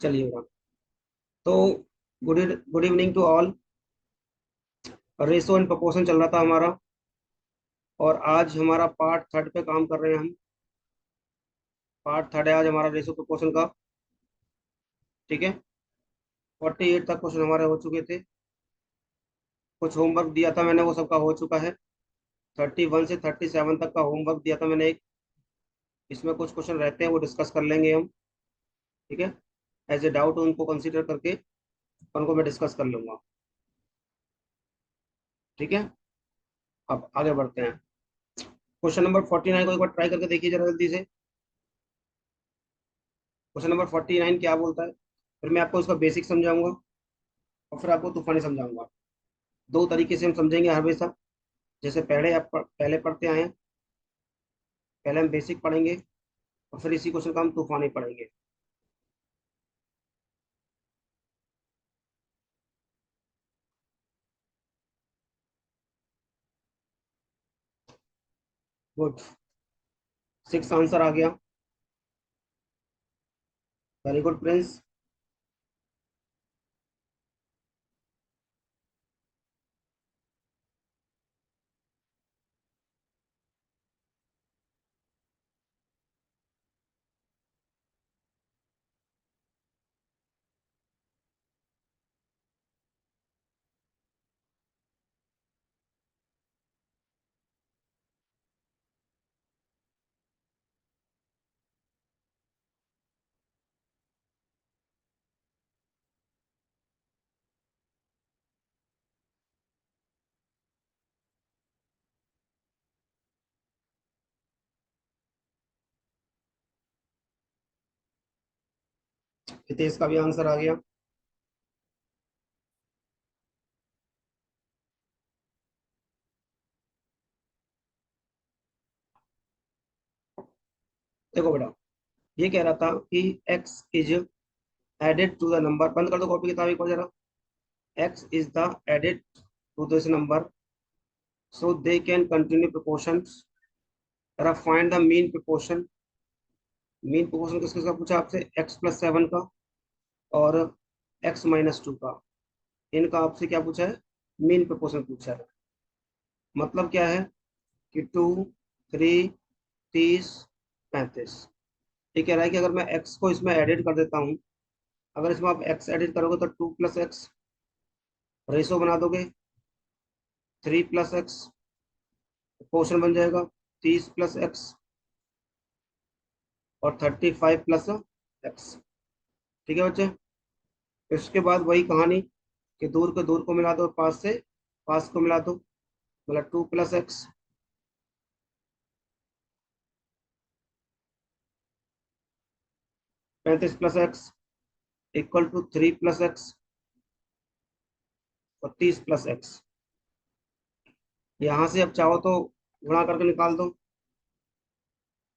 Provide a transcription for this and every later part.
चलिए बड़ा। तो good evening to all. Ratio and proportion चल रहा था हमारा, और आज हमारा पार्ट थर्ड पे काम कर रहे हैं हम। पार्ट थर्ड है आज हमारा रेशो प्रोपोर्शन का। ठीक है। 48 तक क्वेश्चन हमारे हो चुके थे। कुछ होमवर्क दिया था मैंने, वो सबका हो चुका है। 31 से 37 तक का होमवर्क दिया था मैंने एक। इसमें कुछ क्वेश्चन रहते हैं, वो डिस्कस कर लेंगे हम। ठीक है। एज ए डाउट उनको कंसीडर करके उनको मैं डिस्कस कर लूंगा। ठीक है। अब आगे बढ़ते हैं। क्वेश्चन नंबर 49 को एक बार ट्राई करके देखिए जरा जल्दी से। क्वेश्चन नंबर 49 क्या बोलता है, फिर मैं आपको इसका बेसिक समझाऊंगा और फिर आपको तूफानी समझाऊंगा। दो तरीके से हम समझेंगे हमेशा। जैसे पहले पहले पढ़ते आए हैं। पहले हम बेसिक पढ़ेंगे और फिर इसी क्वेश्चन का हम तूफानी पढ़ेंगे। गुड। 6 आंसर आ गया। Very good Prince. हितेश का भी आंसर आ गया। देखो बेटा, ये कह रहा था कि x is added to the number. बंद कर दो कॉपी किताब एक बार जरा। x is the added to this number, so they can continue proportions. जरा find the mean proportion. Mean proportion किस किसका पूछा आपसे? x+7 का और x-2 का। इनका आपसे क्या पूछा है? मीन प्रोपोर्शन पूछा है। मतलब क्या है कि 2, 3, 30, 35। ये कह रहा है कि अगर मैं x को इसमें एडिट कर देता हूँ, अगर इसमें आप x एडिट करोगे तो 2+x रेशो बना दोगे। 3+x प्रोपोर्शन बन जाएगा। 30+x और 35+x। ठीक है बच्चे। इसके बाद वही कहानी कि दूर को दूर को मिला दो, पास से पास को मिला दो, मतलब 2+x। 35+x equal to 3+x और 30+x। यहाँ से अब चाहो तो गुणा करके निकाल दो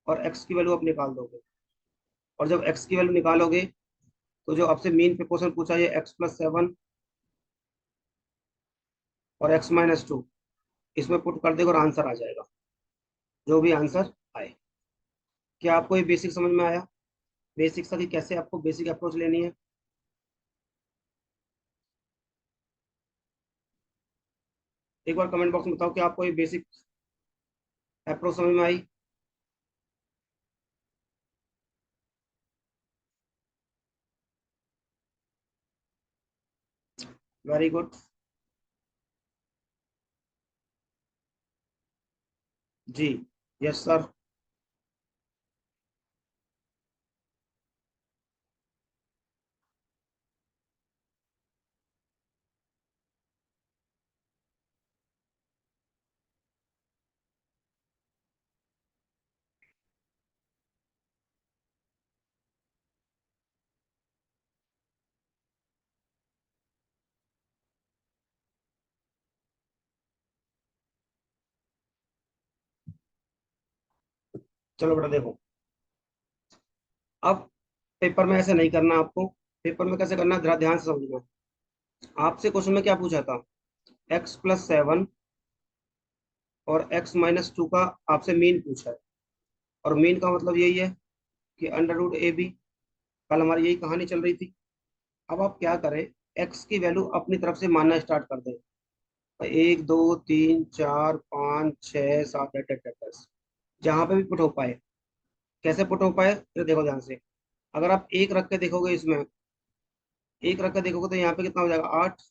और x की वैल्यू आप निकाल दोगे। और जब x की वैल्यू निकालोगे तो जो आपसे मीन प्रोपोर्शन पूछा है x+7 और x-2, इसमें पुट कर देगा और आंसर आ जाएगा, जो भी आंसर आए। क्या आपको ये बेसिक समझ में आया? बेसिक सा कि कैसे आपको बेसिक अप्रोच लेनी है। एक बार कमेंट बॉक्स में बताओ कि आपको ये बेसिक अप्रोच समझ में आई। Very good. जी। Yes sir. चलो बेटा देखो, अब पेपर में ऐसे नहीं करना आपको। पेपर में कैसे करना है, जरा ध्यान से समझना। आपसे क्वेश्चन में क्या पूछा था? x+7 और x-2 का आपसे मीन पूछा है। और मीन का मतलब यही है कि अंडर रूट ए बी। कल हमारी यही कहानी चल रही थी। अब आप क्या करें, एक्स की वैल्यू अपनी तरफ से मानना स्टार्ट कर दें। तो 1 2 3 4 5 6 7 8 8 10, जहां पे भी पुट हो पाए। कैसे पुट हो पाए फिर देखो ध्यान से। अगर आप एक रख के देखोगे इसमें, एक रख के देखोगे तो यहाँ पे कितना हो जाएगा 8,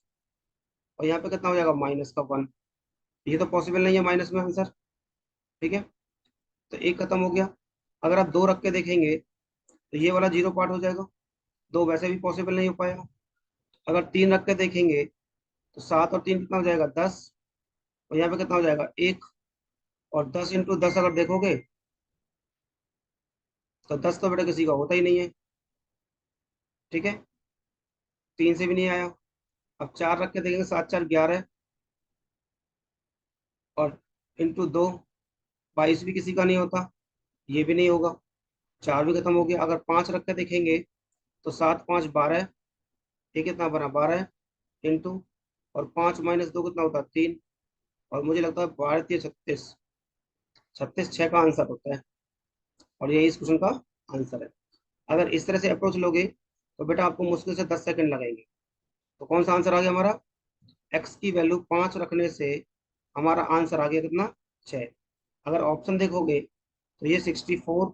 और यहाँ पे कितना हो जाएगा -1। ये तो पॉसिबल नहीं है माइनस में आंसर। ठीक है, तो एक खत्म हो गया। अगर आप दो रख के देखेंगे तो ये वाला जीरो पार्ट हो जाएगा, दो वैसे भी पॉसिबल नहीं हो पाएगा। अगर तीन रख के देखेंगे तो 7 और 3 कितना हो जाएगा 10, और यहाँ पे कितना हो जाएगा 1। और 10 × 10 अगर देखोगे तो 10 तो बेटा किसी का होता ही नहीं है। ठीक है, तीन से भी नहीं आया। अब चार रख के देखेंगे, 7 4 11, और × 2 22 भी किसी का नहीं होता, ये भी नहीं होगा। चार भी खत्म हो गया। अगर पांच रख के देखेंगे तो 7 5 12, ये कितना बना 12 इंटू, और 5 - 2 कितना होता है 3। और मुझे लगता है 12 × 3 = 36, 36 6 का आंसर होता है। और यही इस क्वेश्चन का आंसर है। अगर इस तरह से अप्रोच लोगे तो बेटा आपको मुश्किल से 10 सेकंड लगेंगे। तो कौन सा आंसर आ गया हमारा, एक्स की वैल्यू 5 रखने से हमारा आंसर आ गया कितना 6। अगर ऑप्शन देखोगे तो ये 64,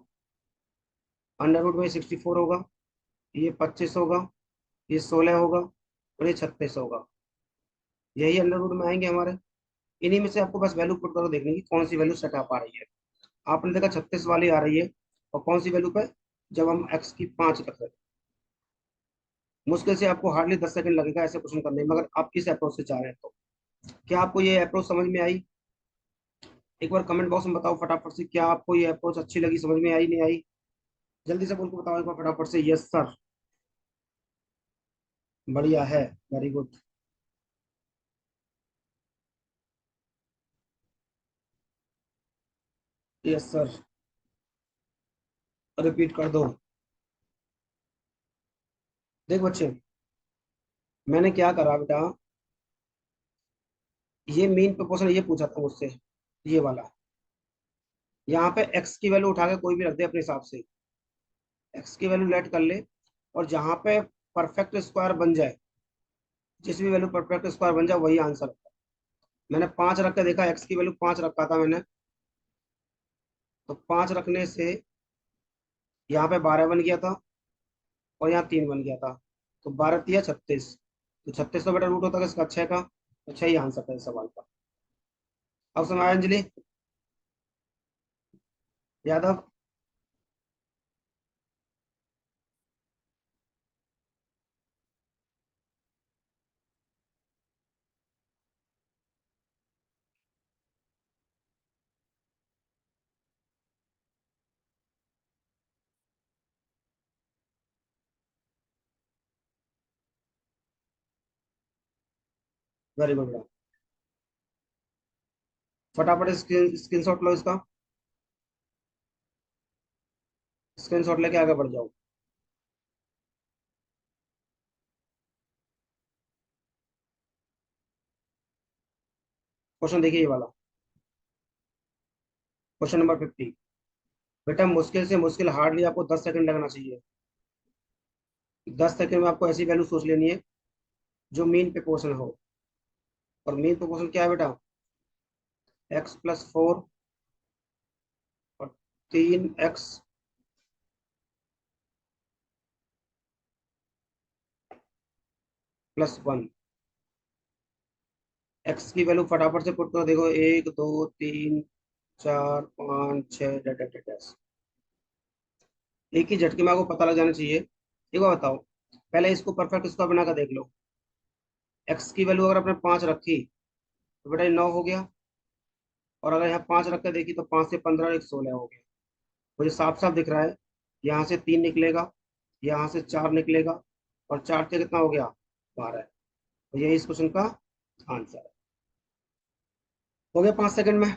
अंडर रूट में 64 होगा, ये 25 होगा, ये 16 होगा, और ये 36 होगा। यही अंडर रूट में आएंगे हमारे। इन्हीं में से आपको बस वैल्यू पुट करो, देखने की कौन सी वैल्यू सेट आ पा रही है। आपने देखा 36 वाली आ रही है, और कौन सी वैल्यू पे, जब हम एक्स की 5 रख रहे हैं। मुश्किल से आपको हार्डली 10 सेकंड लगेगा ऐसे क्वेश्चन करने में, अगर आप किस अप्रोच से जा रहे हैं तो। क्या आपको ये अप्रोच समझ में आई? एक बार कमेंट बॉक्स में बताओ फटाफट से, क्या आपको ये अप्रोच अच्छी लगी, समझ में आई नहीं आई? जल्दी से बोल के बताओ एक बार फटाफट से, यस सर, बढ़िया है, very good, yes sir, repeat कर दो। देख बच्चे, मैंने क्या करा बेटा, ये मेन प्रोपोर्शन ये पूछा था मुझसे, ये वाला। यहाँ पे एक्स की वैल्यू उठा के कोई भी रख दे अपने हिसाब से, एक्स की वैल्यू लेट कर ले, और जहाँ पे परफेक्ट स्क्वायर बन जाए, जिस भी वैल्यू परफेक्ट स्क्वायर बन जाए वही आंसर होगा। मैंने 5 रख के देखा, एक्स की वैल्यू 5 रखा था मैंने, तो 5 रखने से यहाँ पे 12 बन गया था, और यहाँ 3 बन गया था, तो 12 × 3 = 36। तो 36 तो बेटा रूट होता है इसका 6 का, तो 6 ही आंसर था इस सवाल का। अब समय आया अंजलि यादव। वेरी गुड बेटा, फटाफट स्क्रीन शॉट लो इसका, स्क्रीन शॉट लेके आगे बढ़ जाओ। क्वेश्चन देखिए ये वाला, क्वेश्चन नंबर 50। बेटा मुश्किल से मुश्किल हार्डली आपको 10 सेकंड लगना चाहिए। 10 सेकंड में आपको ऐसी वैल्यू सोच लेनी है जो मीन पे पोर्शन हो। और मीन पे पोर्शन क्या है बेटा, x + 4 और 3x + 1। एक्स की वैल्यू फटाफट से पुट करो, देखो 1 2 3 4 5 6 एक ही झटके में आपको पता लग जाना चाहिए। एक बार बताओ, पहले इसको परफेक्ट स्क्वायर बना कर देख लो। एक्स की वैल्यू अगर आपने 5 रखी तो बेटा ये 9 हो गया, और अगर यहाँ 5 रख कर देखी तो 5 से 15 एक 16 हो गया। मुझे साफ साफ दिख रहा है, यहाँ से 3 निकलेगा, यहाँ से 4 निकलेगा, और 4 से कितना हो गया 12। तो यही इस क्वेश्चन का आंसर है। हो गया 5 सेकंड में।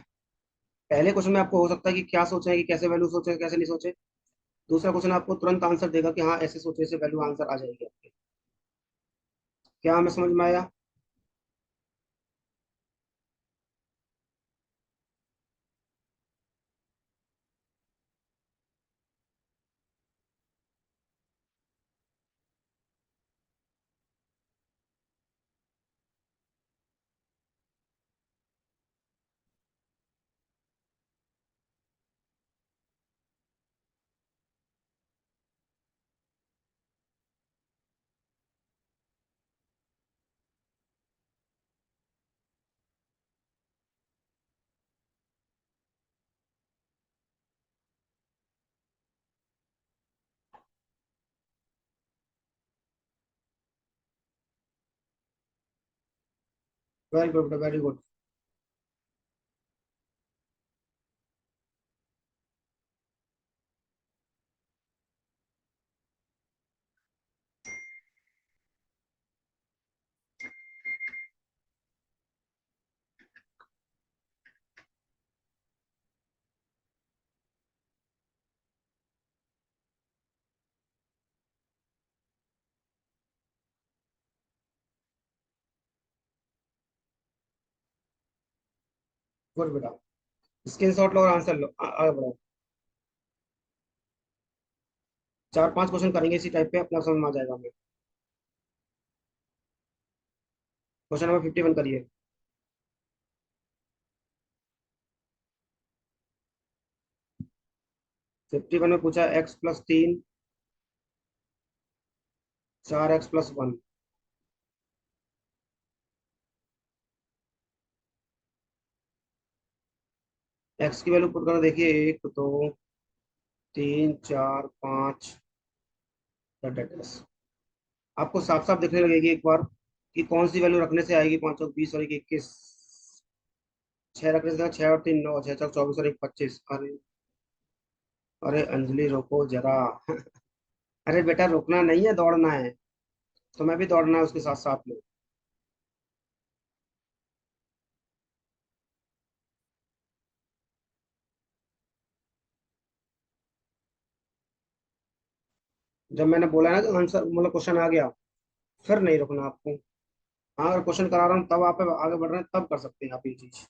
पहले क्वेश्चन में आपको हो सकता है कि क्या सोचें, कि कैसे वैल्यू सोचे कैसे नहीं सोचे। दूसरा क्वेश्चन आपको तुरंत आंसर देगा कि हाँ ऐसे सोचे से वैल्यू आंसर आ जाएगी आपके। क्या हमें समझ में आया? वेरी गुड बेटा, वेरी गुड। गुड बेटा। स्क्रीनशॉट लो और आंसर लो, आगे बढ़ो। 4-5 क्वेश्चन करेंगे इसी टाइप पे, अपना समझ में आ जाएगा हमें। क्वेश्चन नंबर 51 करिए। 51 में पूछा x+3, 4x+1। एक्स की वैल्यू पुट करो, देखिए 1, 2, 3, 4, 5। आपको साफ साफ दिखने लगेगी एक बार कि कौन सी वैल्यू रखने से आएगी। 5 और 20 और 1 21। 6 रखने से 6 और 3 9, 6 4 24 और 1 25। अरे, अरे अंजलि रोको जरा। अरे बेटा, रुकना नहीं है, दौड़ना है। तो मैं भी दौड़ना है उसके साथ साथ में। जब मैंने बोला ना कि आंसर मतलब क्वेश्चन आ गया, फिर नहीं रुकना आपको। हाँ, अगर क्वेश्चन करा रहा हूँ तब आप आगे बढ़ रहे हैं, तब कर सकते हैं आप ये चीज।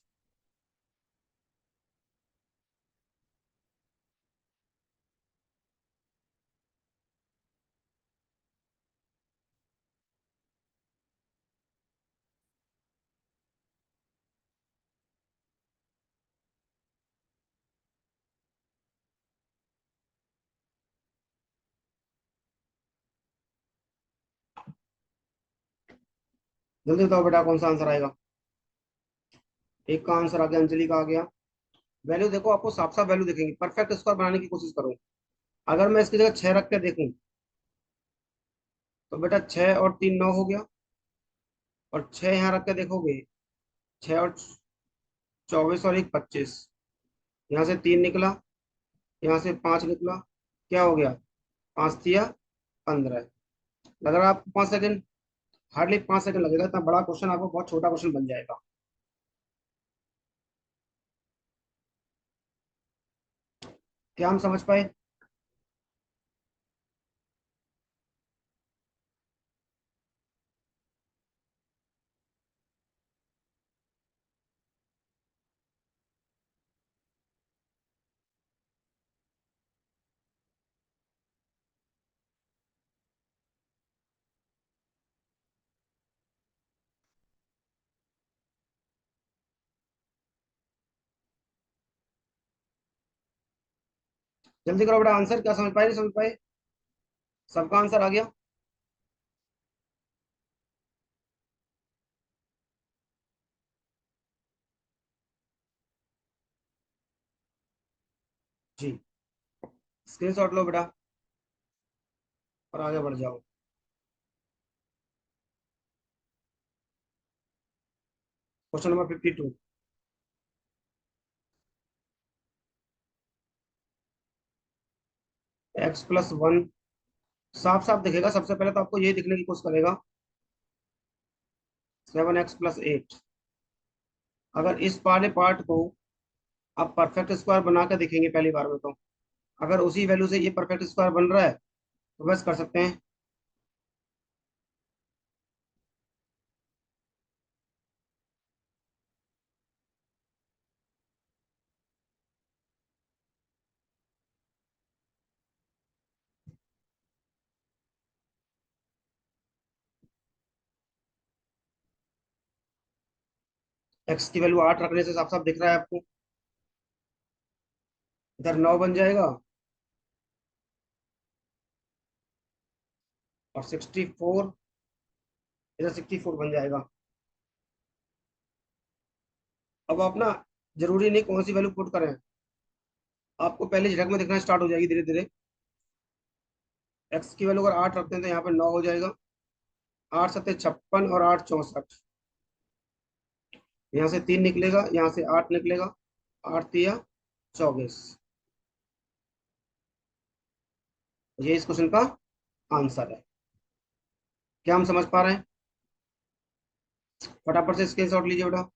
जल्दी बताओ बेटा, कौन सा आंसर आएगा। एक का आंसर आ गया, अंजलि का आ गया। वैल्यू देखो, आपको साफ साफ वैल्यू दिखेंगी। परफेक्ट स्कोर बनाने की कोशिश करो। अगर मैं इसकी जगह 6 रख के देखूं, तो बेटा 6 और 3 9 हो गया। और 6 यहाँ रख के देखोगे, 6 और 24 और 1 25। यहाँ से 3 निकला, यहाँ से 5 निकला। क्या हो गया? 5 तिया 15। लग रहा है आपको 5 सेकंड? हार्डली 5 सेकंड लगेगा। इतना बड़ा क्वेश्चन आपको बहुत छोटा क्वेश्चन बन जाएगा। क्या हम समझ पाए? जल्दी करो बेटा, आंसर क्या समझ पाए, नहीं समझ पाए? सबका आंसर आ गया? जी। स्क्रीनशॉट लो बेटा और आगे बढ़ जाओ। Question number 52। x+1। साफ साफ दिखेगा। सबसे पहले तो आपको यही दिखने की कोशिश करेगा, 7x+8। अगर इस वाले पार्ट को आप परफेक्ट स्क्वायर बना के देखेंगे पहली बार में, तो अगर उसी वैल्यू से ये परफेक्ट स्क्वायर बन रहा है, तो बस कर सकते हैं। एक्स की वैल्यू 8 रखने से साफ साफ दिख रहा है आपको। इधर 9 बन जाएगा, और 64, इधर 64 बन जाएगा। अब आप ना, जरूरी नहीं कौन सी वैल्यू पुट करें, आपको पहले झटक में दिखना स्टार्ट हो जाएगी धीरे धीरे। एक्स की वैल्यू अगर 8 रखते हैं तो यहाँ पे 9 हो जाएगा। 8 7 56 और 8 64। यहाँ से 3 निकलेगा, यहाँ से 8 निकलेगा। 8 या 24। ये इस क्वेश्चन का आंसर है। क्या हम समझ पा रहे हैं? फटाफट से स्क्रीनशॉट लीजिए बेटा।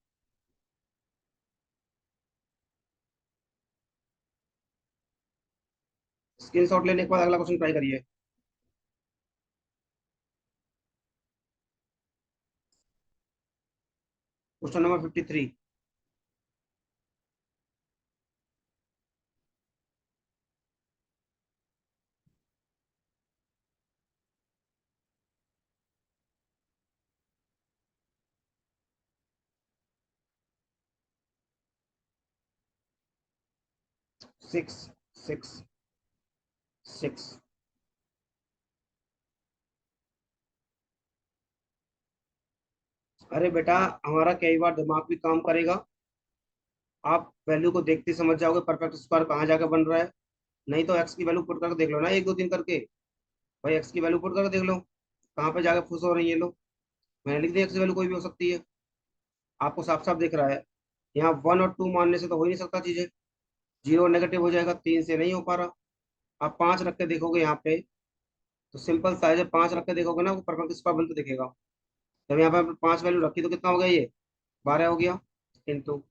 स्क्रीनशॉट लेने के बाद अगला क्वेश्चन ट्राई करिए। Question number 53। 6 6 6। अरे बेटा, हमारा कई बार दिमाग भी काम करेगा। आप वैल्यू को देखते ही समझ जाओगे परफेक्ट स्क्वायर कहाँ जाकर बन रहा है। नहीं तो एक्स की वैल्यू पुट करके देख लो ना, 1 2 3 करके। भाई एक्स की वैल्यू पुट करके देख लो, कहाँ पे जाकर खुश हो रही है लोग। मैंने लिख दिया एक्स की वैल्यू कोई भी हो सकती है। आपको साफ साफ दिख रहा है। यहाँ 1 और 2 मानने से तो हो ही नहीं सकता चीजें। जीरो नेगेटिव हो जाएगा, 3 से नहीं हो पा रहा। आप 5 रख के देखोगे यहाँ पे, तो सिंपल सा है, जब 5 रख के देखोगे ना वो परफेक्ट स्क्वायर बनते दिखेगा। जब यहाँ पे 5 वैल्यू रखी तो कितना हो गया ये? 12 हो गया। इंटू,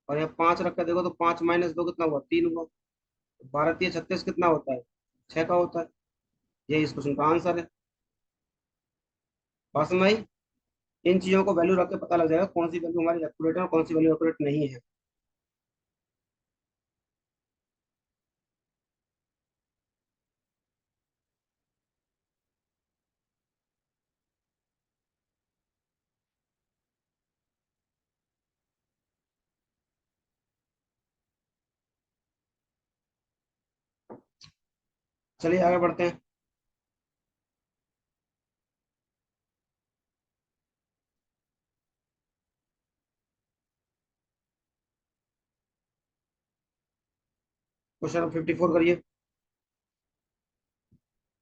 और यहाँ 5 रख कर देखो तो 5 - 2 कितना हुआ? 3 हुआ। 12 × 3 = 36 कितना होता है? 6 का होता है। ये इस क्वेश्चन का आंसर है। बात समझ आई? इन चीजों को वैल्यू रख के पता लग जाएगा कौन सी वैल्यू हमारी एक्यूरेट है और कौन सी वैल्यू एक्यूरेट नहीं है। चलिए आगे बढ़ते हैं। क्वेश्चन नंबर 54 करिए।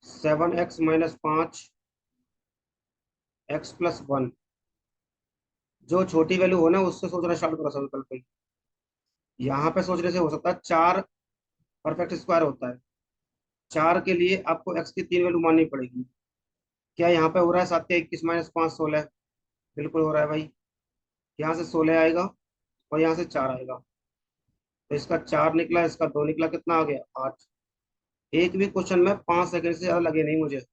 7x - 5 x + 1। जो छोटी वैल्यू हो ना उससे सोचना स्टार्ट करो सबसे पहले तो। यहाँ पे सोचने से हो सकता है 4 परफेक्ट स्क्वायर होता है। 4 के लिए आपको x की 3 वैल्यू माननी पड़ेगी। क्या यहाँ पे हो रहा है? 7 × 21 - 5 = 16। बिल्कुल हो रहा है भाई। यहाँ से 16 आएगा और यहाँ से 4 आएगा। तो इसका 4 निकला, इसका 2 निकला, कितना आ गया? 8। एक भी क्वेश्चन में 5 सेकंड से ज्यादा लगे नहीं मुझे।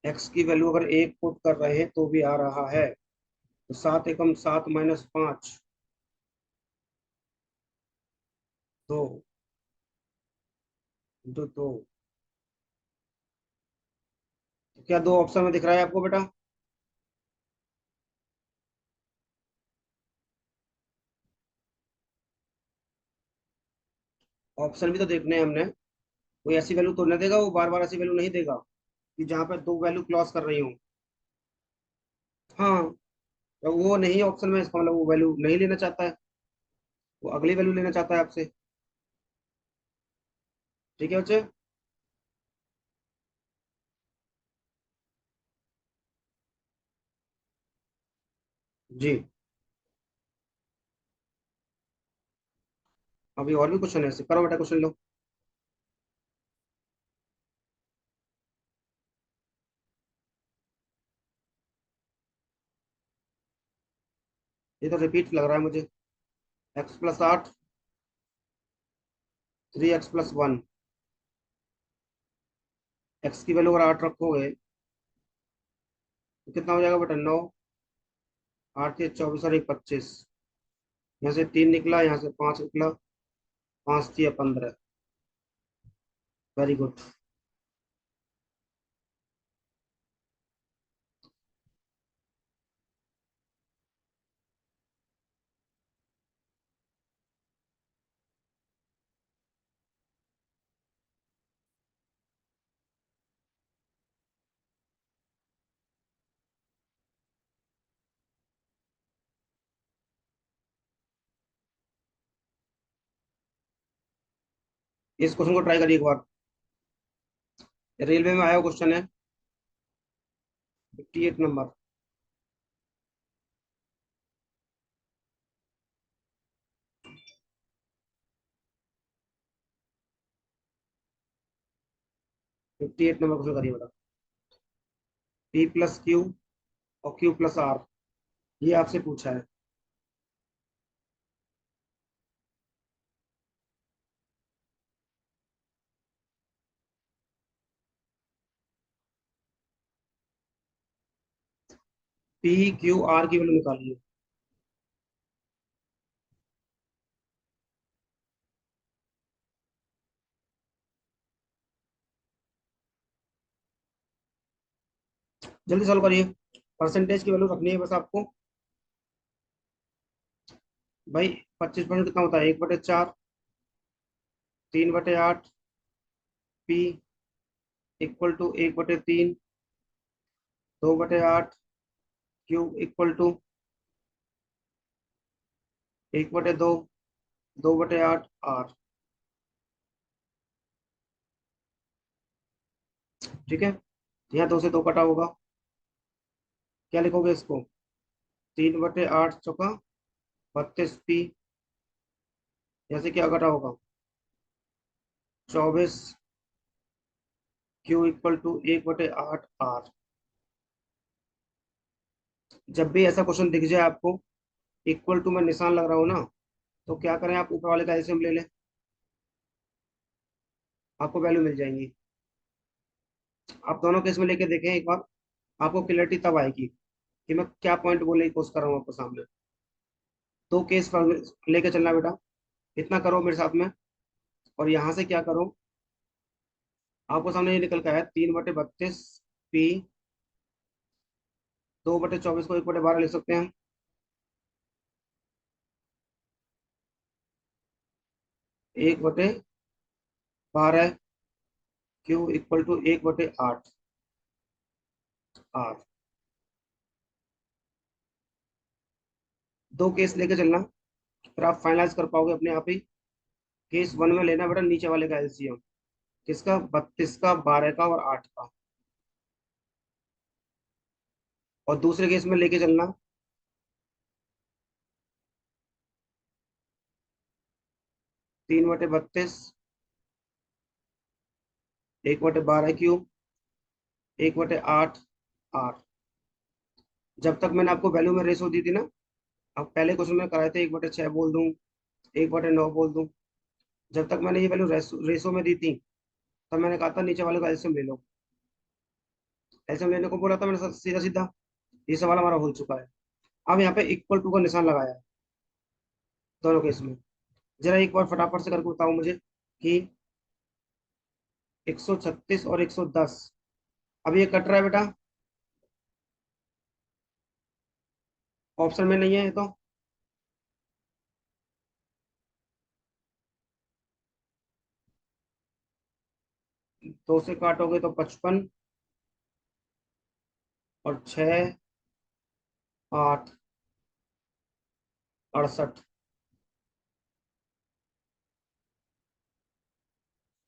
एक्स की वैल्यू अगर 1 पुट कर रहे हैं तो भी आ रहा है। तो 7 × 7 - 5 2। 2 2। क्या दो ऑप्शन में दिख रहा है आपको बेटा? ऑप्शन भी तो देखने हैं हमने। कोई ऐसी वैल्यू तो नहीं देगा, वो बार बार ऐसी वैल्यू नहीं देगा कि जहाँ पे दो वैल्यू क्रॉस कर रही हूँ। हाँ। तो वो नहीं ऑप्शन में, इसका मतलब वो वैल्यू नहीं लेना चाहता है। वो अगली वैल्यू लेना चाहता है आपसे। ठीक है बच्चे। जी। अभी और भी क्वेश्चन है ऐसे, करो बेटा क्वेश्चन लो। ये तो रिपीट लग रहा है मुझे। x + 8। 3x + 1। एक्स की वैल्यू अगर 8 रखोगे तो कितना हो जाएगा बेटा? 9। 8 × 24 और 1 = 25। यहाँ से 3 निकला, यहाँ से 5 निकला। 5 × 3 = 15। Very good. इस क्वेश्चन को ट्राई करिए एक बार। रेलवे में आया क्वेश्चन है, 58 नंबर। 58 नंबर क्वेश्चन करिए बेटा। पी प्लस क्यू और क्यू प्लस आर, ये आपसे पूछा है। पी क्यू आर की वैल्यू निकालिए। जल्दी सॉल्व करिए। परसेंटेज की वैल्यू रखनी है बस आपको। भाई 25% कितना होता है? 1/4, 3/8। P equal to 1/3, 2/8। Q equal to 1/2, 2/8 are. ठीक है, यहाँ 2 से 2 कटा होगा। क्या लिखोगे इसको? 3/8 32 पी। यहाँ से क्या कटा होगा? 24। Q equal to 1/8 are. जब भी ऐसा क्वेश्चन दिख जाए आपको, इक्वल टू में निशान लग रहा हो ना, तो क्या करें, आप ऊपर वाले का एलसीएम ले लें, आपको वैल्यू मिल जाएंगी। आप दोनों केस में लेके देखें एक बार, आपको क्लियरिटी तब आएगी कि मैं क्या पॉइंट बोलने की कोशिश कर रहा हूँ आपको सामने। दो केस लेके चलना बेटा। इतना करो मेरे साथ में, और यहाँ से क्या करो, आपको सामने ये निकल के आया 3/32 पी। 2/24 को 1/12 लिख सकते हैं। 1/12 क्यू इक्वल टू 1/8 आर। दो केस लेके चलना, फिर आप फाइनलाइज कर पाओगे अपने आप ही। केस वन में लेना बेटा नीचे वाले का एलसीएम। किसका? 32 का, 12 का और 8 का। और दूसरे केस में लेके चलना 3/32, 1/12 क्यूब, 1/8 आर। जब तक मैंने आपको वैल्यू में रेशो दी थी ना, अब पहले क्वेश्चन में कराए थे 1/6 बोल दूं, 1/9 बोल दूं। जब तक मैंने ये वैल्यू रेशो में दी थी, तब मैंने कहा था नीचे वाले का एलसीएम ले लो। एलसीएम लेने को बोला था मैंने, सीधा सीधा। ये सवाल हमारा हो चुका है। अब यहाँ पे इक्वल टू का निशान लगाया है दोनों केस में। जरा एक बार फटाफट से करके बताओ मुझे कि 136 और 110, अब ये कट रहा है बेटा, ऑप्शन में नहीं है ये तो। 2 से काटोगे तो 55, और 6, 8, 68।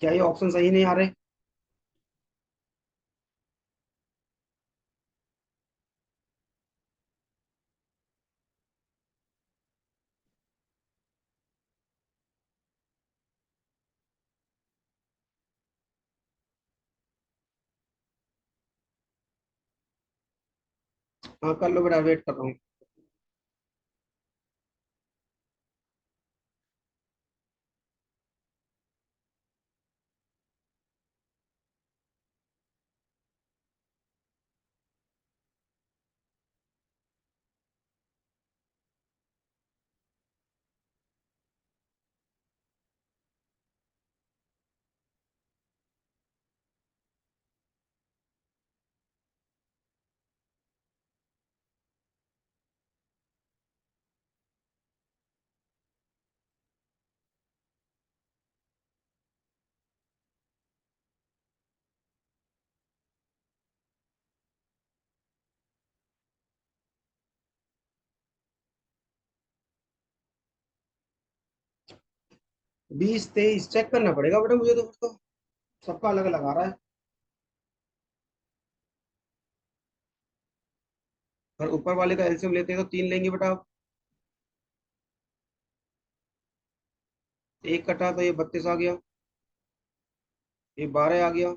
क्या ये ऑप्शन सही नहीं आ रहे? हाँ कर लो बेटा, वेट कर रहा हूँ। 20 23 चेक करना पड़ेगा बेटा मुझे तो सबका अलग अलग आ रहा है। और ऊपर वाले का एलसीएम लेते हैं तो 3 लेंगे बेटा आप। एक कटा तो ये 32 आ गया, ये 12 आ गया,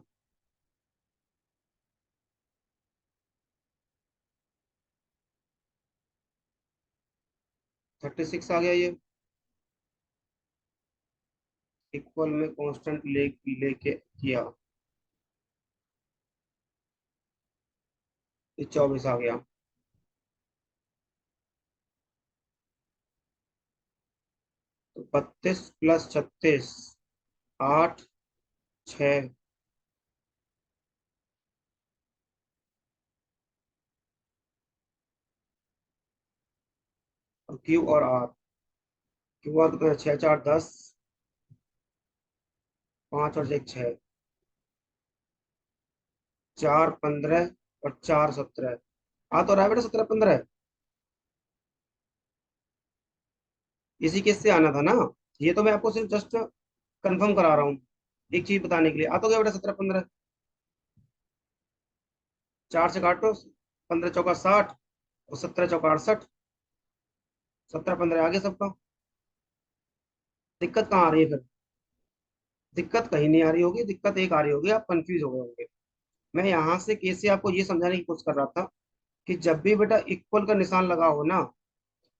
36 आ गया ये। इक्वल में कांस्टेंट लेके किया, ये 24 आ गया। तो 32 + 36, 8 6। और क्यू और आर, क्यू आर कितना है? 6 4 10, 5 और 1 6, 4 15 और 4 17। आ तो रहा है बेटा 17 15। इसी केस से आना था ना। ये तो मैं आपको सिर्फ जस्ट कंफर्म करा रहा हूँ, एक चीज बताने के लिए। आ तो गया बेटा 17 15। 4 से काटो, 15 चौका 60 और 17 चौका 68। 17 15 आ गया सबका। दिक्कत कहाँ आ रही है फिर? दिक्कत कहीं नहीं आ रही होगी, दिक्कत एक आ रही होगी, आप कंफ्यूज हो गए होंगे। मैं यहाँ से केस से आपको ये समझाने की कोशिश कर रहा था कि जब भी बेटा इक्वल का निशान लगा हो ना,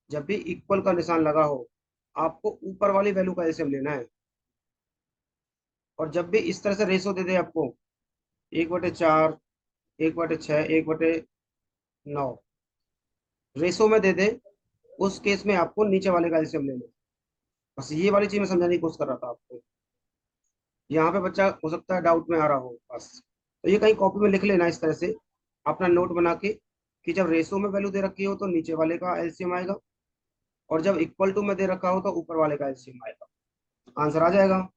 जब भी इक्वल का निशान लगा हो, आपको ऊपर वाली वैल्यू का एलसीएम लेना है। और जब भी इस तरह से रेशो दे दे आपको, 1/4, 1/6, 1/9 रेशो में दे दे, उस केस में आपको नीचे वाले का एलसीएम लेना है। बस ये वाली चीज मैं समझाने की कोशिश कर रहा था आपको। यहाँ पे बच्चा हो सकता है डाउट में आ रहा हो बस। तो ये कहीं कॉपी में लिख लेना इस तरह से, अपना नोट बना के, कि जब रेशो में वैल्यू दे रखी हो तो नीचे वाले का एलसीएम आएगा, और जब इक्वल टू में दे रखा हो तो ऊपर वाले का एलसीएम आएगा। आंसर आ जाएगा।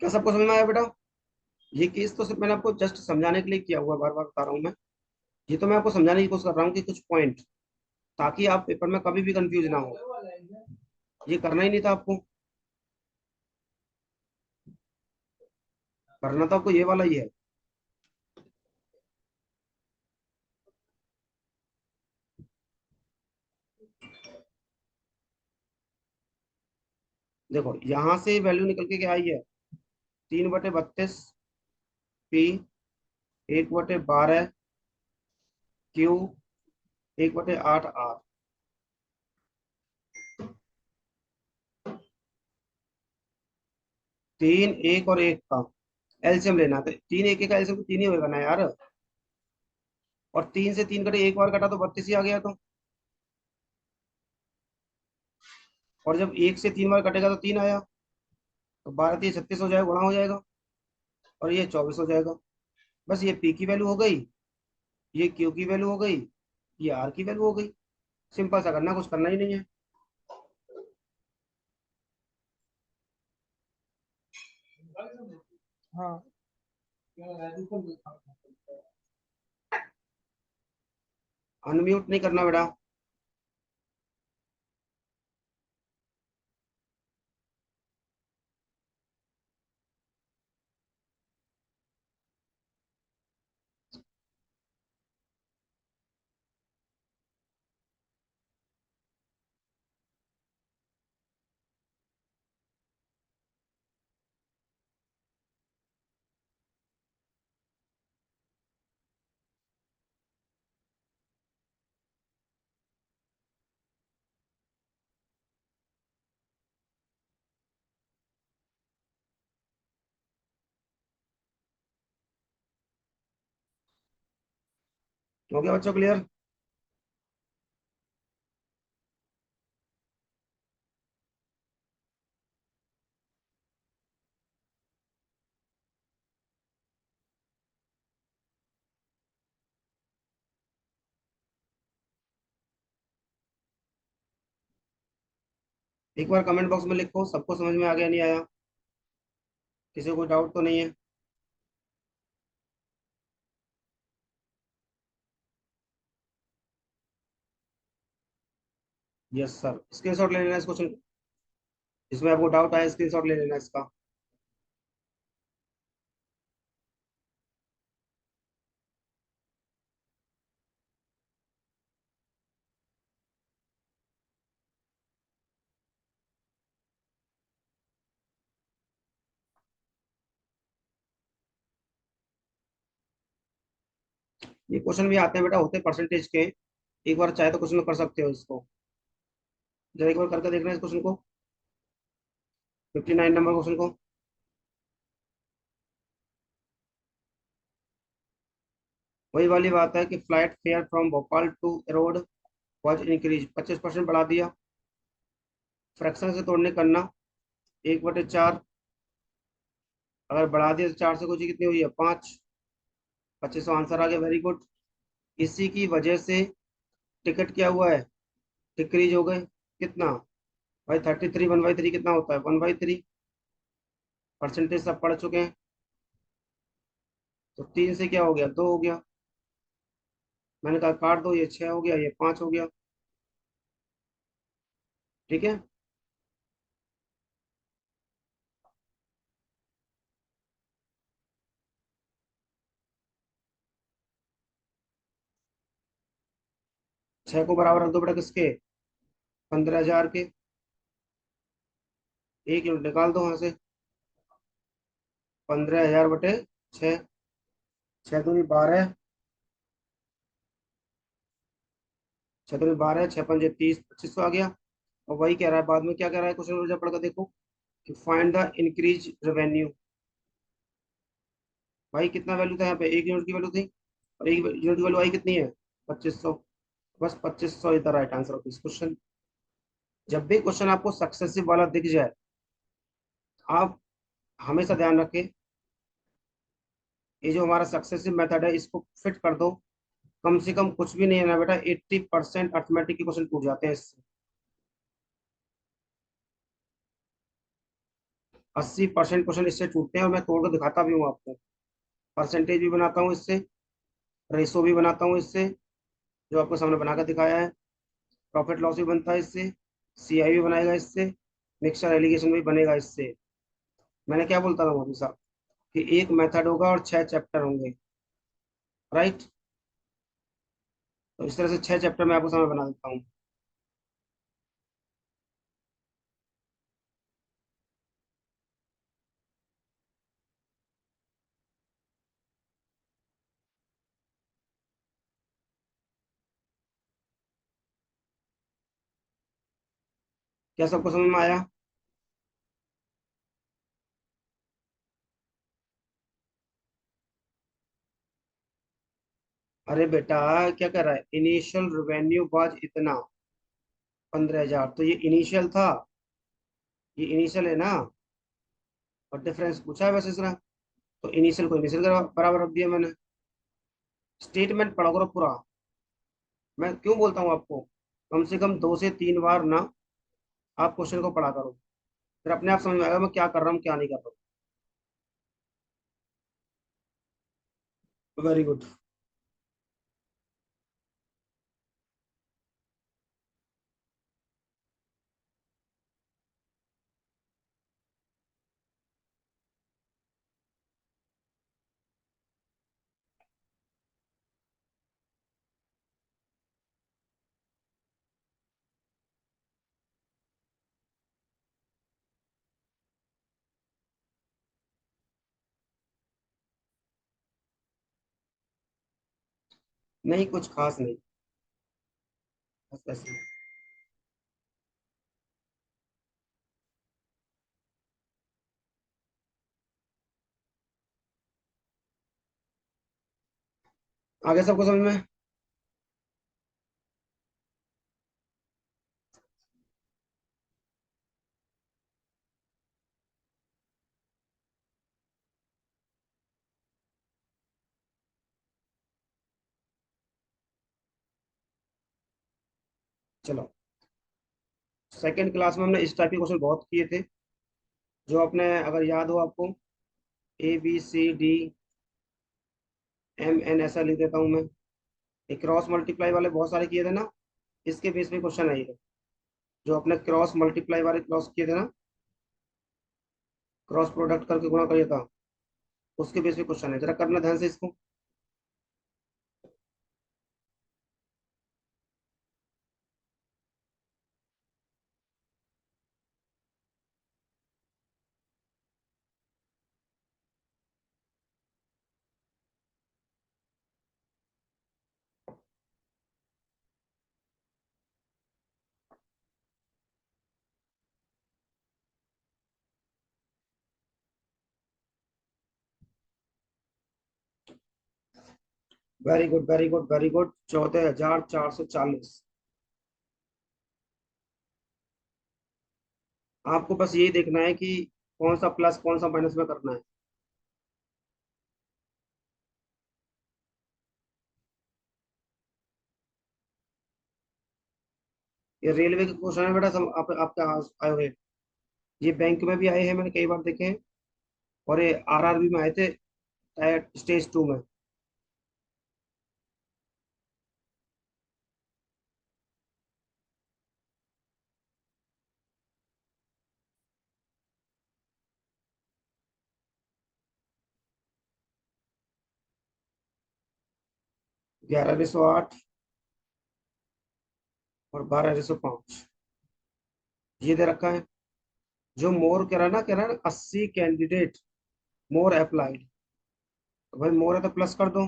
क्या सबको समझ में आया बेटा? ये केस तो सिर्फ मैंने आपको जस्ट समझाने के लिए किया हुआ, बार बार बता रहा हूँ मैं। ये तो मैं आपको समझाने की कोशिश कर रहा हूँ कि कुछ पॉइंट, ताकि आप पेपर में कभी भी कंफ्यूज ना हो। ये करना ही नहीं था आपको, करना तो आपको ये वाला ही है। देखो यहाँ से वैल्यू निकल के क्या आई है? 3/32 पी, 1/12 क्यू, 1/8 आर। 3 1 और 1 का एलसीएम लेना, तो 3 1 1 का एलसीएम तो 3 ही होगा ना यार। और 3 से 3 कटे, एक बार कटा तो 32 ही आ गया। तो और जब 1 से 3 बार कटेगा तो 3 आया, तो 12 3 36 हो जाएगा, गुणा हो जाएगा, और ये 24 हो जाएगा। बस ये पी की वैल्यू हो गई, ये क्यू की वैल्यू हो गई, ये आर की वैल्यू हो गई। सिंपल सा करना, कुछ करना ही नहीं है। हाँ। अनम्यूट नहीं करना बेटा। हो गया बच्चों क्लियर? एक बार कमेंट बॉक्स में लिखो सबको समझ में आ गया नहीं आया, किसी को कोई डाउट तो नहीं है। यस सर, स्क्रीनशॉट ले लेना इस क्वेश्चन, इसमें आपको डाउट आया स्क्रीनशॉट ले लेना इसका। ये क्वेश्चन भी आते हैं बेटा, होते परसेंटेज के। एक बार चाहे तो क्वेश्चन कर सकते हो इसको, जरा एक बार करके देखना इस क्वेश्चन को, 59 नंबर क्वेश्चन को। वही वाली बात है कि flight fare from Bhopal to Erode was increase, 25% बढ़ा दिया। फ्रैक्शन से तोड़ने करना, 1/4, अगर बढ़ा दिया तो 4 से कोई चीज़ कितनी हुई है, 5। 2500 आंसर आ गया, वेरी गुड। इसी की वजह से टिकट क्या हुआ है, डिक्रीज हो गए। कितना भाई, 33, 1/3 कितना होता है, 1/3। परसेंटेज सब पढ़ चुके हैं। तो 3 से क्या हो गया, 2 हो गया। मैंने कहा काट दो, ये 6 हो गया, ये 5 हो गया। ठीक है। 6 को बराबर रख दो बेटा किसके, 15,000 के। 1 यूनिट निकाल दो वहां से, 15,000/6। 6 दूनी 12, 6 दूनी 12, 6 पंजे 30, 2500 आ गया। और वही कह रहा है बाद में, क्या कह रहा है क्वेश्चन, जब पढ़कर देखो कि फाइंड द इंक्रीज रेवेन्यू। भाई कितना वैल्यू था यहाँ पे, 1 यूनिट की वैल्यू थी, और 1 यूनिट की वैल्यू आई कितनी है, 2500। बस 2500 is the right answer of this question. जब भी क्वेश्चन आपको सक्सेसिव वाला दिख जाए, आप हमेशा ध्यान रखें, ये जो हमारा सक्सेसिव मेथड है इसको फिट कर दो। कम से कम कुछ भी नहीं है ना बेटा, 80% अर्थमेटिक के क्वेश्चन पूछ जाते हैं इससे। 80% क्वेश्चन इससे छूटते हैं, और मैं तोड़ कर दिखाता भी हूँ आपको। परसेंटेज भी बनाता हूँ इससे, रेशो भी बनाता हूँ इससे, जो आपको सामने बनाकर दिखाया है। प्रॉफिट लॉस भी बनता है इससे, सीआई भी बनाएगा इससे, मिक्सचर एलिगेशन भी बनेगा इससे। मैंने क्या बोलता था मोदी साहब, कि एक मेथड होगा और 6 चैप्टर होंगे, राइट। तो इस तरह से 6 चैप्टर मैं आपको सामने बना देता हूँ। क्या सबको समझ में आया। अरे बेटा, क्या कर रहा है, इनिशियल रेवेन्यू बाज इतना, 15,000, तो ये इनिशियल था, ये इनिशियल है ना। और डिफरेंस पूछा है वैसे इसने, तो इनिशियल को इनिशियल के बराबर रख दिया मैंने। स्टेटमेंट पढ़ा करो पूरा। मैं क्यों बोलता हूँ आपको, कम से कम 2 से 3 बार ना आप क्वेश्चन को पढ़ा करो, फिर अपने आप समझ में आएगा मैं क्या कर रहा हूँ क्या नहीं कर रहा हूँ। Very good. नहीं, कुछ खास नहीं, बस ऐसे ही। आगे सबको समझ में। चलो, सेकंड क्लास में हमने इस टाइप के क्वेश्चन बहुत किए थे, जो अपने अगर याद हो आपको, ABCDMN, ऐसा लिख देता हूँ मैं। ये क्रॉस मल्टीप्लाई वाले बहुत सारे किए थे ना, इसके बेस पे क्वेश्चन है ये। जो अपने क्रॉस मल्टीप्लाई वाले क्रॉस किए थे ना, क्रॉस प्रोडक्ट करके गुणा किया था, उसके बेस पे क्वेश्चन है, जरा करना ध्यान से इसको। Very good, very good, very good. 14,440। आपको बस यही देखना है कि कौन सा प्लस कौन सा माइनस में करना है। ये रेलवे के क्वेश्चन है बेटा, सब आपके आए हुए। ये बैंक में भी आए हैं, मैंने कई बार देखे हैं। और ये RRB में आए थे, स्टेज 2 में। 11/8 और 12/5 ये दे रखा है। जो मोर कह रहा है ना 80 कैंडिडेट, मोर अप्लाइड। तो भाई मोर है तो प्लस कर दो,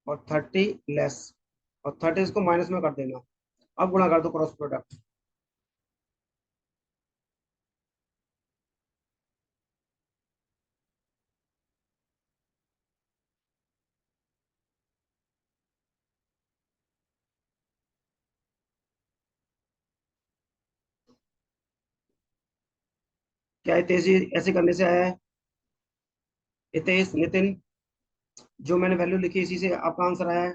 और 30 लेस, और 30 इसको माइनस में कर देना। अब गुणा कर दो क्रॉस प्रोडक्ट। क्या है तेजी ऐसे करने से आया है? हितेश, नितिन, जो मैंने वैल्यू लिखी इसी से आपका आंसर आया है।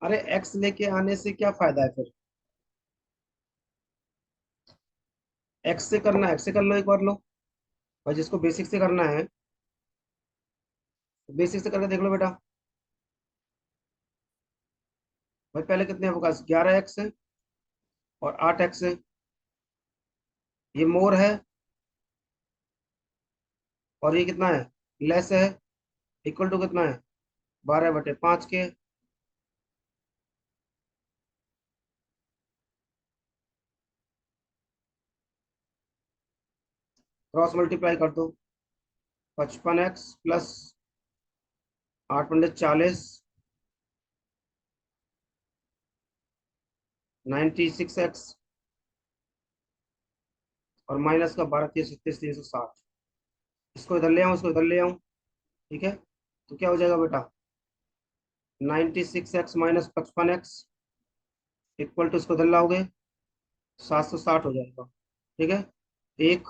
अरे एक्स लेके आने से क्या फायदा है फिर? एक्स से करना है, एक्स से कर लो, एक बार लो। भाई जिसको बेसिक से करना है, बेसिक से करके देख लो बेटा। भाई पहले कितने आपके पास 11x है और 8x है। ये मोर है, और ये कितना है? लेस है। इक्वल टू कितना है? 12/5 के। क्रॉस मल्टीप्लाई कर दो। 55x प्लस 8×40, 96x, और माइनस का 12×3=36, 360। इसको इधर ले आऊँ, इसको इधर ले आऊँ। ठीक है, तो क्या हो जाएगा बेटा? 96x - 55x इक्वल टू, इसको इधर लाओगे, 760 हो जाएगा। ठीक है, एक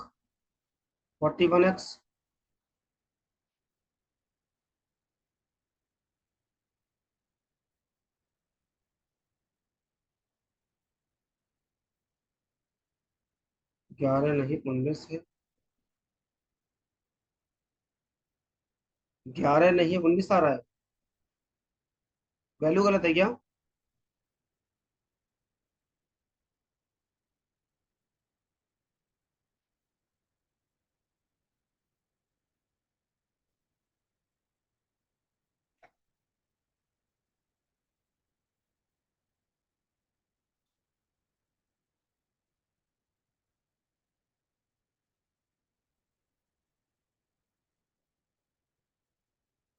41x। 11 नहीं 19 है। 11 नहीं 19 आ रहा है। वैल्यू गलत है क्या?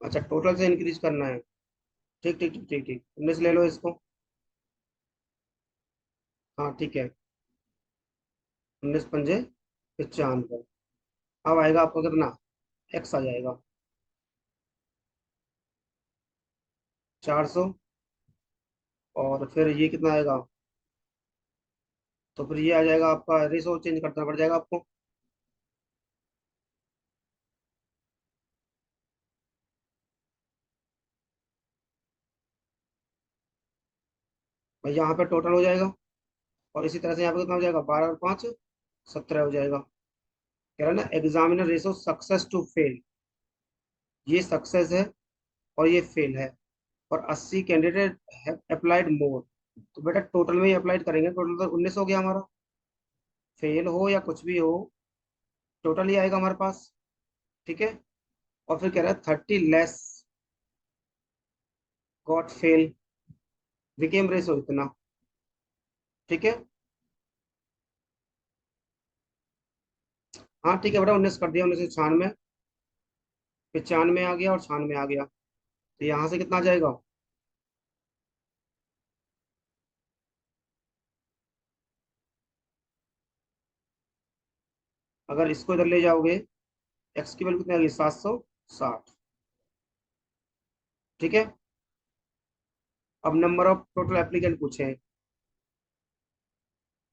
अच्छा, टोटल से इंक्रीज करना है। ठीक ठीक ठीक ठीक ठीक, 19 ले लो इसको। हाँ ठीक है। 19×5 = 95। अब आएगा आपको कितना? एक्स आ जाएगा। 400, और फिर ये कितना आएगा, तो फिर ये आ जाएगा आपका, रेशो चेंज करना पड़ जाएगा आपको। भाई यहाँ पे टोटल हो जाएगा, और इसी तरह से यहाँ पे कितना हो जाएगा, 12 और 5 17 हो जाएगा। कह रहा है ना, examiner ratio success to fail, ये सक्सेस है और ये फेल है, और 80 कैंडिडेट हैव अप्लाइड मोर। तो बेटा टोटल में ही अप्लाइड करेंगे, टोटल तो 19 हो गया हमारा। फेल हो या कुछ भी हो, टोटल ही आएगा हमारे पास। ठीक है। और फिर कह रहा है 30 less got fail, became ratio इतना। ठीक है। हाँ ठीक है बेटा, 19 कर दिया, 1996, 95 आ गया और 96 आ गया। तो यहाँ से कितना आ जाएगा, अगर इसको इधर ले जाओगे, एक्स की वैल्यू कितनी आ गई, 760। ठीक है। अब नंबर ऑफ टोटल एप्लीकेंट पूछे हैं,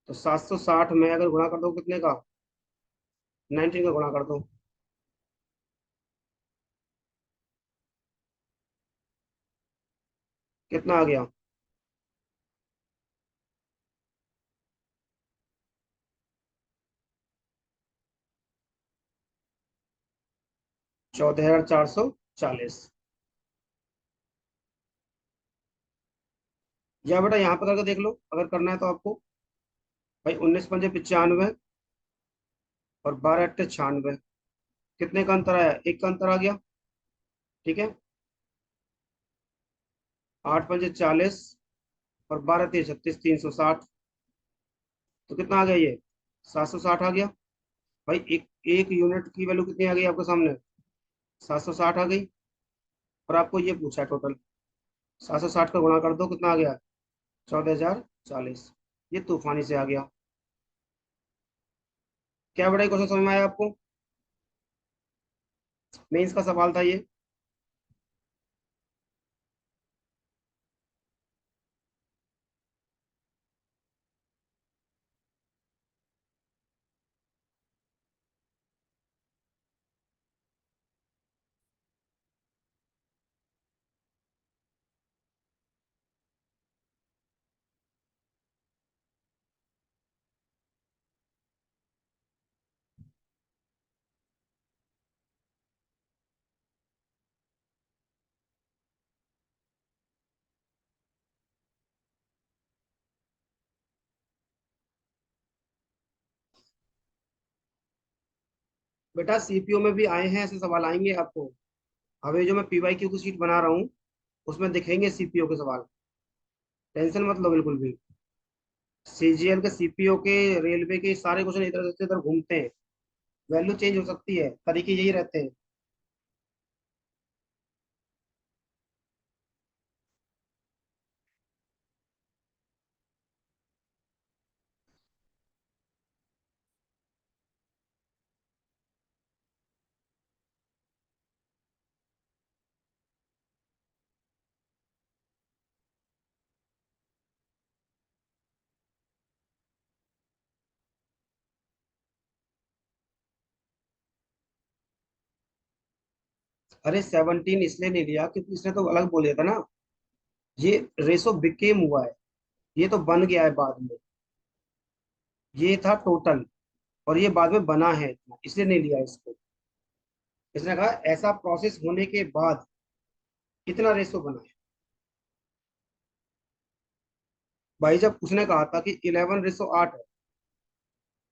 तो 760 में अगर गुणा कर दो कितने का, 19 का गुणा कर दो, कितना आ गया, 14,440। या बेटा यहाँ पे करके देख लो अगर करना है तो आपको। भाई 19 पंजे 95, और 12 अट्ठे 96, कितने का अंतर आया, एक का अंतर आ गया। ठीक है। 8 पंजे 40, और 12 3 36, 360। तो कितना आ गया ये, 760 आ गया। भाई एक एक यूनिट की वैल्यू कितनी आ गई आपके सामने, 760 आ गई। और आपको ये पूछा है टोटल, 760 का गुणा कर दो, कितना आ गया, 14,040। ये तूफानी से आ गया। क्या बड़ा क्वेश्चन समझ में आया आपको, मेंस का सवाल था ये। बेटा सीपीओ में भी आए हैं ऐसे सवाल, आएंगे आपको। अभी जो मैं पीवाई क्यू की शीट बना रहा हूँ, उसमें दिखेंगे सीपीओ के सवाल, टेंशन मत लो बिल्कुल भी। सीजीएल के, सीपीओ के, रेलवे के सारे क्वेश्चन इधर से इधर घूमते हैं। वैल्यू चेंज हो सकती है, तरीके यही रहते हैं। अरे 17 इसलिए नहीं लिया क्योंकि इसने तो अलग बोल दिया था ना, ये रेशो बिकेम हुआ है, ये तो बन गया है बाद में। ये था टोटल, और ये बाद में बना है इतना, इसलिए नहीं लिया इसको। इसने कहा ऐसा प्रोसेस होने के बाद इतना रेशो बना है। भाई जब उसने कहा था कि 11:8 है,